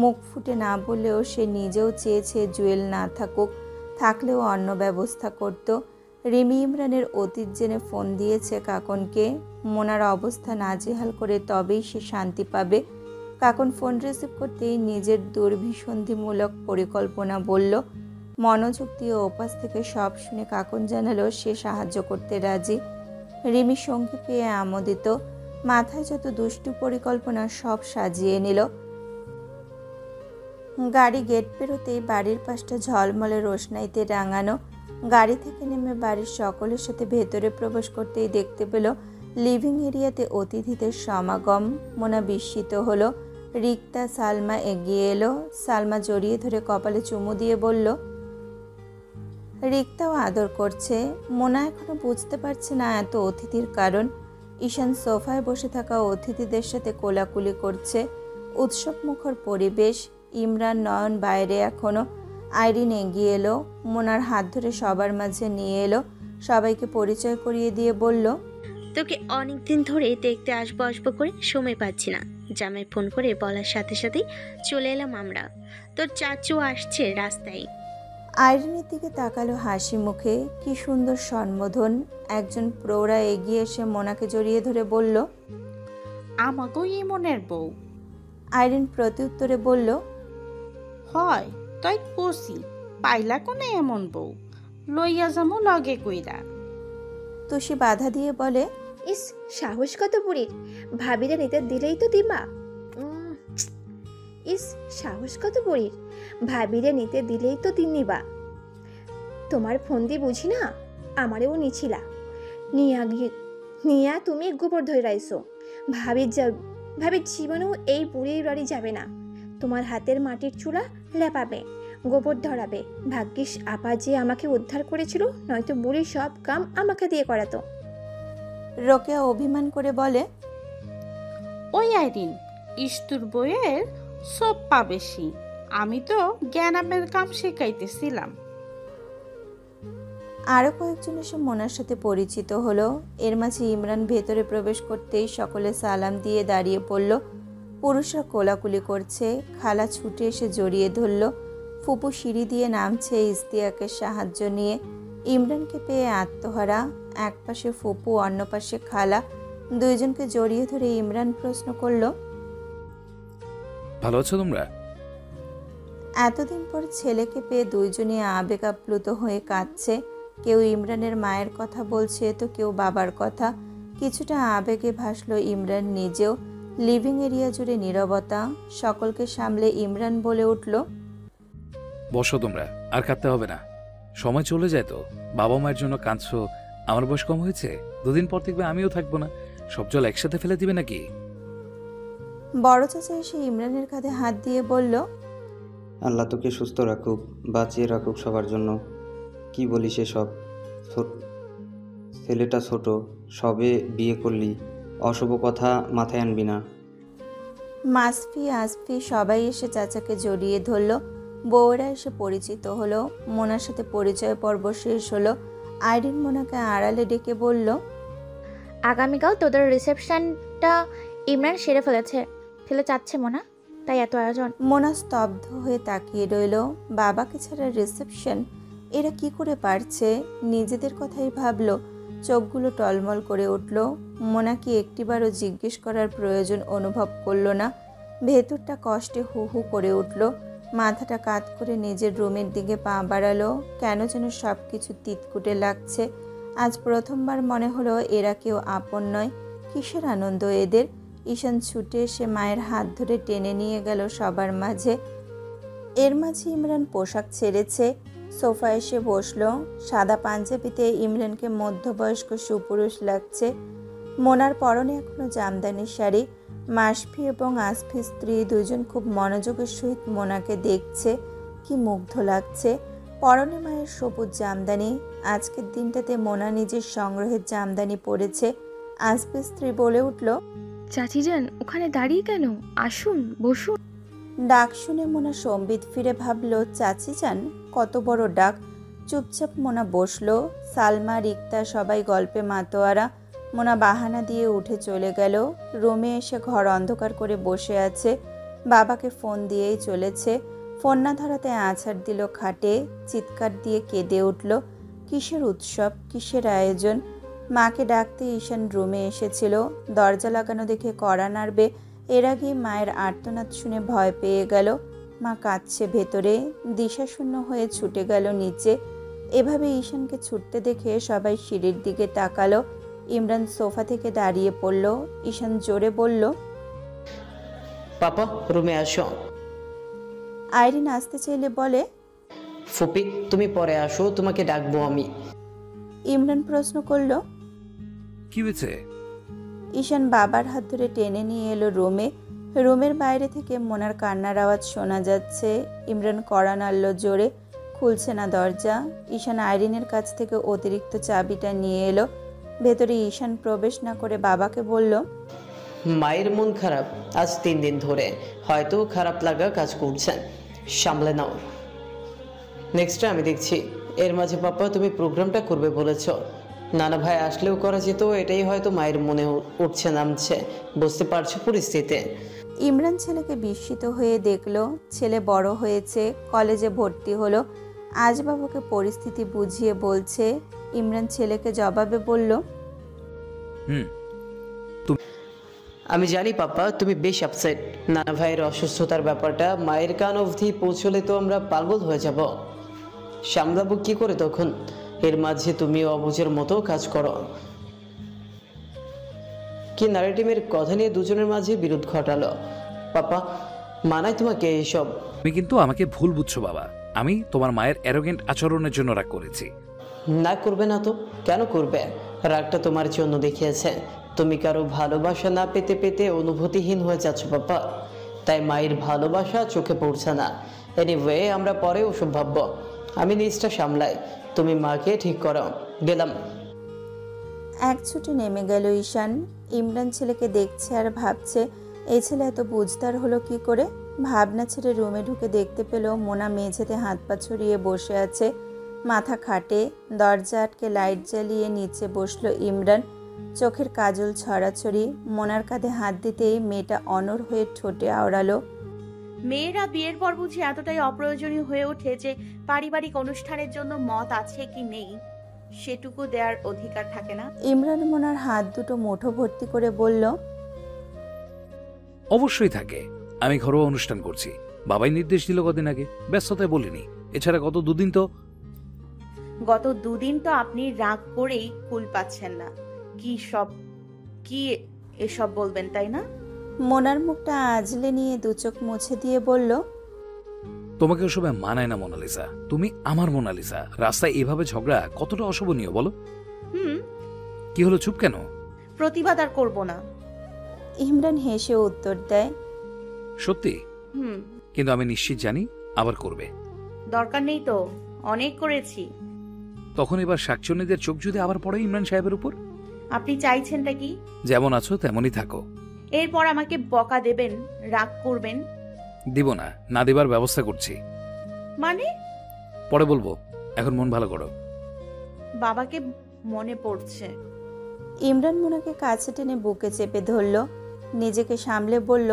মুখ ফুটে না বললেও সে নিজেও চেয়েছে জুয়েল না থাকুক, থাকলেও অন্য ব্যবস্থা করত। রিমি ইমরানের অতীত জেনে ফোন দিয়েছে কাকনকে। মোনার অবস্থা নাজেহাল করে তবেই সে শান্তি পাবে। কাকন ফোন রিসিভ করতেই নিজের দুর্বিসন্ধিমূলক পরিকল্পনা বলল। মনোযোগ দিয়ে ওপাশ থেকে সব শুনে কাকন জানালো সে সাহায্য করতে রাজি। রিমি সঙ্গী পেয়ে আমোদিত, মাথায় যত দুষ্টু পরিকল্পনা সব সাজিয়ে নিল। গাড়ি গেট পেরোতেই বাড়ির পাশটা ঝলমলে রোশনাইতে রাঙানো। গাড়ি থেকে নেমে বাড়ির সকলের সাথে ভেতরে প্রবেশ করতেই দেখতে পেল লিভিং এরিয়াতে অতিথিদের সমাগম। মোনা বিস্মিত হলো। রিক্তা সালমা এগিয়ে এলো। সালমা জড়িয়ে ধরে কপালে চুমু দিয়ে বলল, রিক্তাও আদর করছে। মোনা এখনো বুঝতে পারছে না এত অতিথির কারণ। ঈশান সোফায় বসে থাকা অতিথিদের সাথে কোলাকুলি করছে। উৎসব মুখর পরিবেশ। ইমরান নয়ন বাইরে এখনো। আইরিন এগিয়ে এলো, মোনার হাত ধরে সবার মাঝে নিয়ে এলো। সবাইকে পরিচয় করিয়ে দিয়ে বলল, তোকে অনেকদিন ধরে দেখতে আসবো আসবো করে সময় পাচ্ছি না। জামাই ফোন করে বলার সাথে সাথেই চলে এলাম আমরা। তোর চাচু আসছে রাস্তায়। আইরিনের দিকে তাকালো হাসি মুখে। কি সুন্দর সম্বোধন। একজন প্রৌঢ়া এগিয়ে এসে মোনাকে জড়িয়ে ধরে বলল, আমাকেও ইমনের বউ। আইরিন প্রত্যুত্তরে বলল, হয় তাই কষি পাইলা কোনে এমন বউ, লইয়া যামো লগে কইরা। তুষি বাধা দিয়ে বলে, ইস সাহস কত বুড়ির, ভাবিরে নিতে দিলেই তো দিবা। ইস সাহস কত বুড়ির, ভাবিরে নিতে দিলেই তো নিবা। তোমার ফোন দিয়ে বুঝি না আমারেও নিছিলা, নিয়া তুমি গোবর ধরে রাইছো। ভাবির জীবনেও এই বুড়ির বাড়ি যাবে না। তোমার হাতের মাটির চুলা লেপাবে, গোবর ধরাবে। ভাগ্যিস আপা যে আমাকে উদ্ধার করেছিল, নয়তো বুড়ির সব কাম আমাকে দিয়ে করাতো। রোকেয়া অভিমান করে বলে, ওই আইরিন ইস্তুর বইয়ের সব পা বেশি, আমি তো জ্ঞানামের কাম শেখাইতেছিলাম। আরও কয়েকজন এসে মোনার সাথে পরিচিত হলো। এর মাঝে ইমরান ভেতরে প্রবেশ করতেই সকলে সালাম দিয়ে দাঁড়িয়ে পড়ল। পুরুষরা কোলাকুলি করছে। খালা ছুটে এসে জড়িয়ে ধরল। ফুপু সিঁড়ি দিয়ে নামছে ইস্তিয়াকের সাহায্য নিয়ে। ইমরানকে পেয়ে আত্মহারা। এক পাশে ফুপু, অন্য পাশে খালা। দুইজনকে জড়িয়ে ধরে ইমরান প্রশ্ন করল, ভালো আছো তোমরা? এতদিন পর ছেলেকে পেয়ে দুইজনই আবেগ আপ্লুত হয়ে কাঁদছে। কেউ ইমরানের মায়ের কথা বলছে, তো কেউ বাবার কথা। কিছুটা আবেগে ভাসল ইমরান নিজেও। লিভিং এরিয়া জুড়ে নীরবতা। সকলকে সামলে ইমরান বলে উঠল, বসো তোমরা, আর কাঁদতে হবে না। সময় চলে যায় তো। বাবা মায়ের জন্য কাঁদছো, আমার বয়স কম হয়েছে। দুদিন পর দেখবে আমিও থাকবো না। সব জল একসাথে ফেলে দিবে নাকি? বড় চাচা এসে ইমরানের কাঁধে হাত দিয়ে বলল, আল্লাহ তোকে সুস্থ রাখুক, বাঁচিয়ে রাখুক সবার জন্য। কি বলিস এসব? ছেলেটা ছোট, সবে বিয়ে করলি, অশুভ কথা মাথায় আনবি না। মাসফি আসফি সবাই এসে চাচাকে জড়িয়ে ধরল। বউয়েরা এসে পরিচিত হলো। মোনার সাথে পরিচয় পর্ব শেষ হলো। আইরিন মোনাকে আড়ালে ডেকে বলল, আগামীকাল তোদের রিসেপশনটা ইমরান সেরে ফেলে চাচ্ছে মোনা, তাই এত আয়োজন। মোনা স্তব্ধ হয়ে তাকিয়ে রইল। বাবাকে ছাড়া রিসেপশন, এরা কি করে পারছে? নিজেদের কথাই ভাবলো। চোখগুলো টলমল করে উঠল। মোনা কি একটিবারও জিজ্ঞেস করার প্রয়োজন অনুভব করলো না। ভেতরটা কষ্টে হু হু করে উঠল। মাথাটা কাত করে নিজের রুমের দিকে পা বাড়ালো। কেন যেন সব কিছু তিতকুটে লাগছে। আজ প্রথমবার মনে হলো এরা কেউ আপন নয়। কিসের আনন্দ এদের? ঈশান ছুটে এসে মায়ের হাত ধরে টেনে নিয়ে গেল সবার মাঝে। এর মাঝে ইমরান পোশাক ছেড়েছে, সোফা এসে বসলো। সাদা পাঞ্জাবিতে ইমরানকে মধ্যবয়স্ক সুপুরুষ লাগছে। মোনার পরনে এখনো জামদানি শাড়ি। মাসফি এবং আসফি স্ত্রী দুজন খুব মনোযোগের সহিত মোনাকে দেখছে। কি মুগ্ধ লাগছে। পরনে মায়ের সবুজ জামদানি। আজকের দিনটাতে মোনা নিজের সংগ্রহের জামদানি পরেছে। আসফি স্ত্রী বলে উঠল, চাচি যান ওখানে দাঁড়িয়ে কেন? আসুন বসুন। ডাক শুনে মোনা সম্বিত ফিরে ভাবল, চাচি যান, কত বড় ডাক। চুপচাপ মোনা বসলো। সালমা, রিক্তা সবাই গল্পে মাতোয়ারা। মোনা বাহানা দিয়ে উঠে চলে গেল। রুমে এসে ঘর অন্ধকার করে বসে আছে। বাবাকে ফোন দিয়েই চলেছে। ফোন না ধরাতে আছাড় দিল খাটে, চিৎকার দিয়ে কেঁদে উঠল। কিসের উৎসব, কিসের আয়োজন? মাকে ডাকতে ঈশান রুমে এসেছিল। দরজা লাগানো দেখে কড়া নাড়বে এর আগেই মায়ের আর্তনাদ শুনে ভয় পেয়ে গেল। মা কাঁদছে ভেতরে, দিশাশূন্য হয়ে ছুটে গেল নিচে। এভাবে ঈশানকে ছুটতে দেখে সবাই সিঁড়ির দিকে তাকালো। ইমরান সোফা থেকে দাঁড়িয়ে পড়ল। ঈশান জোরে বলল, পাপা রুমে আসো। আইরিন আসতে চাইলে বলে, ফুপি তুমি পরে আসো, তোমাকে ডাকবো আমি। ইমরান প্রশ্ন করল, কি হয়েছে? ঈশান বাবার হাত ধরে টেনে নিয়ে এলো রুমে। রুমের বাইরে থেকে মোনার কান্নার আওয়াজ শোনা যাচ্ছে। ইমরান কড়া নাড়ল জোরে, খুলছে না দরজা। ঈশান আইরিনের কাছ থেকে অতিরিক্ত চাবিটা নিয়ে এলো। ভেতরে ঈশান প্রবেশ না করে বাবাকে বলল, মায়ের মন খারাপ আজ 3 দিন ধরে, হয়তো খারাপ লাগা কাজ করছে, সামলে নাও। নেক্সট আমি দেখছি। এর মাঝে পাপা তুমি প্রোগ্রামটা করবে বলেছ, নানা ভাই আসলেও করা যেত। এটাই হয়তো মায়ের মনে উঠছে নামছে, বুঝতে পারছো পরিস্থিতি। ইমরান ছেলেকে বিস্মিত হয়ে দেখল। ছেলে বড় হয়েছে, কলেজে ভর্তি হলো। আজ বাবাকে পরিস্থিতি বুঝিয়ে বলছে। ইমরান ছেলেকে জবাবে বলল, আমি জানি পাপা তুমি বেশ আপসেট। নানা ভাইয়ের অসুস্থতার ব্যাপারটা মায়ের কান অবধি পৌঁছলে তো আমরা পাগল হয়ে যাব, সামলাবো কি করে তখন? এর মাঝে তুমি অবুঝের মতো কাজ করো। কি নারেটিভের কথা নিয়ে দুজনের মাঝে বিরোধ ঘটালো। পাপা মানায় তোমাকে এইসব? তুমি কিন্তু আমাকে ভুল বুঝছো বাবা। আমি তোমার মায়ের অ্যারোগেন্ট আচরণের জন্য রাগ করেছি। না করবে না তো? কেন করবে? রাগটা তোমার জন্য দেখিয়েছে। তুমি কারো ভালোবাসা না পেতে পেতে অনুভূতিহীন হয়ে যাচ্ছ পাপা, তাই মায়ের ভালোবাসা চোখে পড়ছে না। এনিওয়ে আমরা পরে ওসব ভাববো, আমি নিজটা সামলাই, তুমি মাকে ঠিক করো। গেলাম। এক ছুটে নেমে গেল ঈশান। ইমরান ছেলেকে দেখছে আর ভাবছে, এই ছেলে এত বুঝদার হলো কি করে। ভাবনা ছেড়ে রুমে ঢুকে দেখতে পেল মোনা মেঝেতে হাত পা ছড়িয়ে বসে আছে, মাথা খাটে। দরজা আটকে লাইট জ্বালিয়ে নিচে বসলো ইমরান, চোখের কাজল ছড়াছড়ি। মোনার কাঁধে হাত দিতেই মেয়েটা অনড় হয়ে ঠোঁটে আওড়ালো, মেয়েরা বিয়ের পর বুঝি এতটাই অপ্রয়োজনীয় হয়ে ওঠে যে পারিবারিক অনুষ্ঠানের জন্য মত আছে কি নেই সেটুকু দেওয়ার অধিকার থাকে না। ইমরান মোনার হাত দুটো মুঠো ভর্তি করে বলল, অবশ্যই থাকে। আমি ঘরোয়া অনুষ্ঠান করছি, বাবাই নির্দেশ দিল কদিন আগে, ব্যস্ততায় বলিনি। এছাড়া গত 2 দিন তো আপনি রাগ করেই কুল পাচ্ছেন না। কি এসব বলবেন তাই না? মোনার মুখটা আজলে নিয়ে দু চোখ মুছে দিয়ে বলল, তোমাকে ওসবে মানায় না মোনালিসা। তুমি আমার মোনালিসা। রাস্তায় এভাবে ঝগড়া কতটা অশোভনীয় বলো? কি হলো, চুপ কেন? প্রতিবাদ আর করব না। ইমরান হেসে উত্তর দেয়, সত্যি? কিন্তু আমি নিশ্চিত জানি আবার করবে। দরকার নেই তো, অনেক করেছি। তখন এবার শাকচুন্নিদের চোখ যদি আবার পড়ে ইমরান সাহেবের উপর? আপনি চাইছেনটা কি? যেমন আছো তেমনই থাকো। এরপর আমাকে বকা দেবেন, রাগ করবেন? দিব না, না দেবার ব্যবস্থা করছি। মানে? পরে বলবো, এখন মন ভালো করো। বাবাকে মনে পড়ছে। ইমরান মোনাকে কাছে টেনে বুকে চেপে ধরল, নিজেকে সামলে বলল,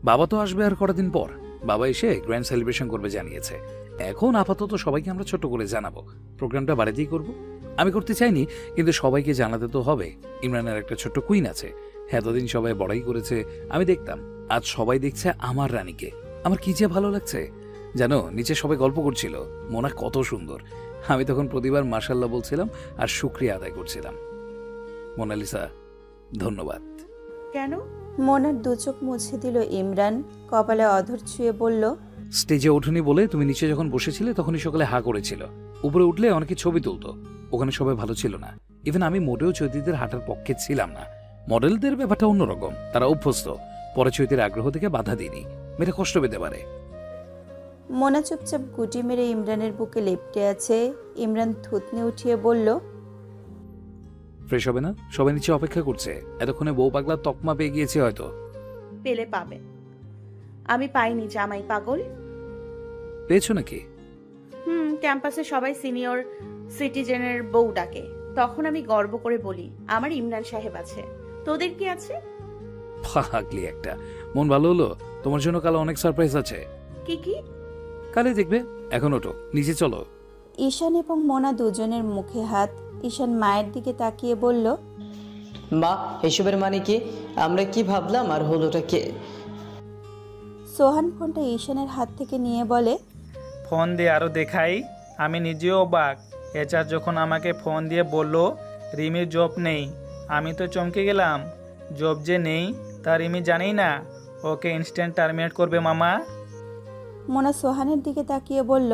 বাবা তো আসবে আর কটা দিন পর। বাবা এসে গ্র্যান্ড সেলিব্রেশন করবে জানিয়েছে। এখন আপাতত সবাইকে আমরা ছোট করে জানাবো। প্রোগ্রামটা বাড়িতেই করব। আমি করতে চাইনি, কিন্তু সবাইকে জানাতে তো হবে। ইমরানের একটা ছোট্ট কুইন আছে, এতদিন সবাই বড়াই করেছে। আমি দেখতাম, আজ সবাই দেখছে আমার রানীকে। আমার কি যে ভালো লাগছে জানো। নিচে সবাই গল্প করছিল মোনা কত সুন্দর। আমি তখন প্রতিবার মাশাআল্লাহ বলছিলাম আর শুকরিয়া আদায় করছিলাম। মোনালিসা, ধন্যবাদ। কেন? মোনার দু চোখ মুছে দিল ইমরান, কপালে অধর ছুঁয়ে বলল, স্টেজে ওঠেনি বলে তুমি নিচে যখন বসেছিলে তখনই সকালে হা করেছিল। উপরে উঠলে অনেকে ছবি তুলতো, ওখানে সবাই ভালো ছিল না। ইভেন আমি মোটেও চৈতিদের হাঁটার পক্ষে ছিলাম না। মডেলদের ব্যাপারটা অন্যরকম, তারা অভ্যস্ত। পরে চৈতির আগ্রহ থেকে বাধা দিইনি, মেয়েটা কষ্ট পেতে পারে। মোনা চুপচাপ গুটি মেরে ইমরানের বুকে লেপটে আছে। ইমরান থুতনি উঠিয়ে বলল, ফ্রেশ হবে না? সবাই নিচে অপেক্ষা করছে। এতক্ষণে বউ পাগলা তকমা পেয়ে গিয়েছে হয়তো। পেলে পাবে, আমি পাইনি। জামাই পাগল পেয়েছো নাকি? ক্যাম্পাসে সবাই সিনিয়র সিটিজেনের বউ ডাকে, তখন আমি গর্ব করে বলি আমার ইমরান সাহেব আছে। তোদের কি আছে? পাগলি একটা। মন ভালো হলো? তোমার জন্য কাল অনেক সারপ্রাইজ আছে। কি কি? কালে দেখবে। এখন ওঠো, নিচে চলো। ঈশান এবং মোনা দুজনের মুখে হাত। ঈশান মায়ের দিকে তাকিয়ে বলল, মা এসবের মানে কি? আমরা কি ভাবলাম আর হলোটা কে? সোহান ফোনটা ঈশানের হাত থেকে নিয়ে বলে, ফোন দিয়ে আরও দেখাই। আমি নিজেও অবাক। এচার যখন আমাকে ফোন দিয়ে বলল রিমির জব নেই, আমি তো চমকে গেলাম। জব যে নেই তা রিমি জানেই না। ওকে ইনস্ট্যান্ট টার্মিনেট করবে মামা। মোনা সোহানের দিকে তাকিয়ে বলল,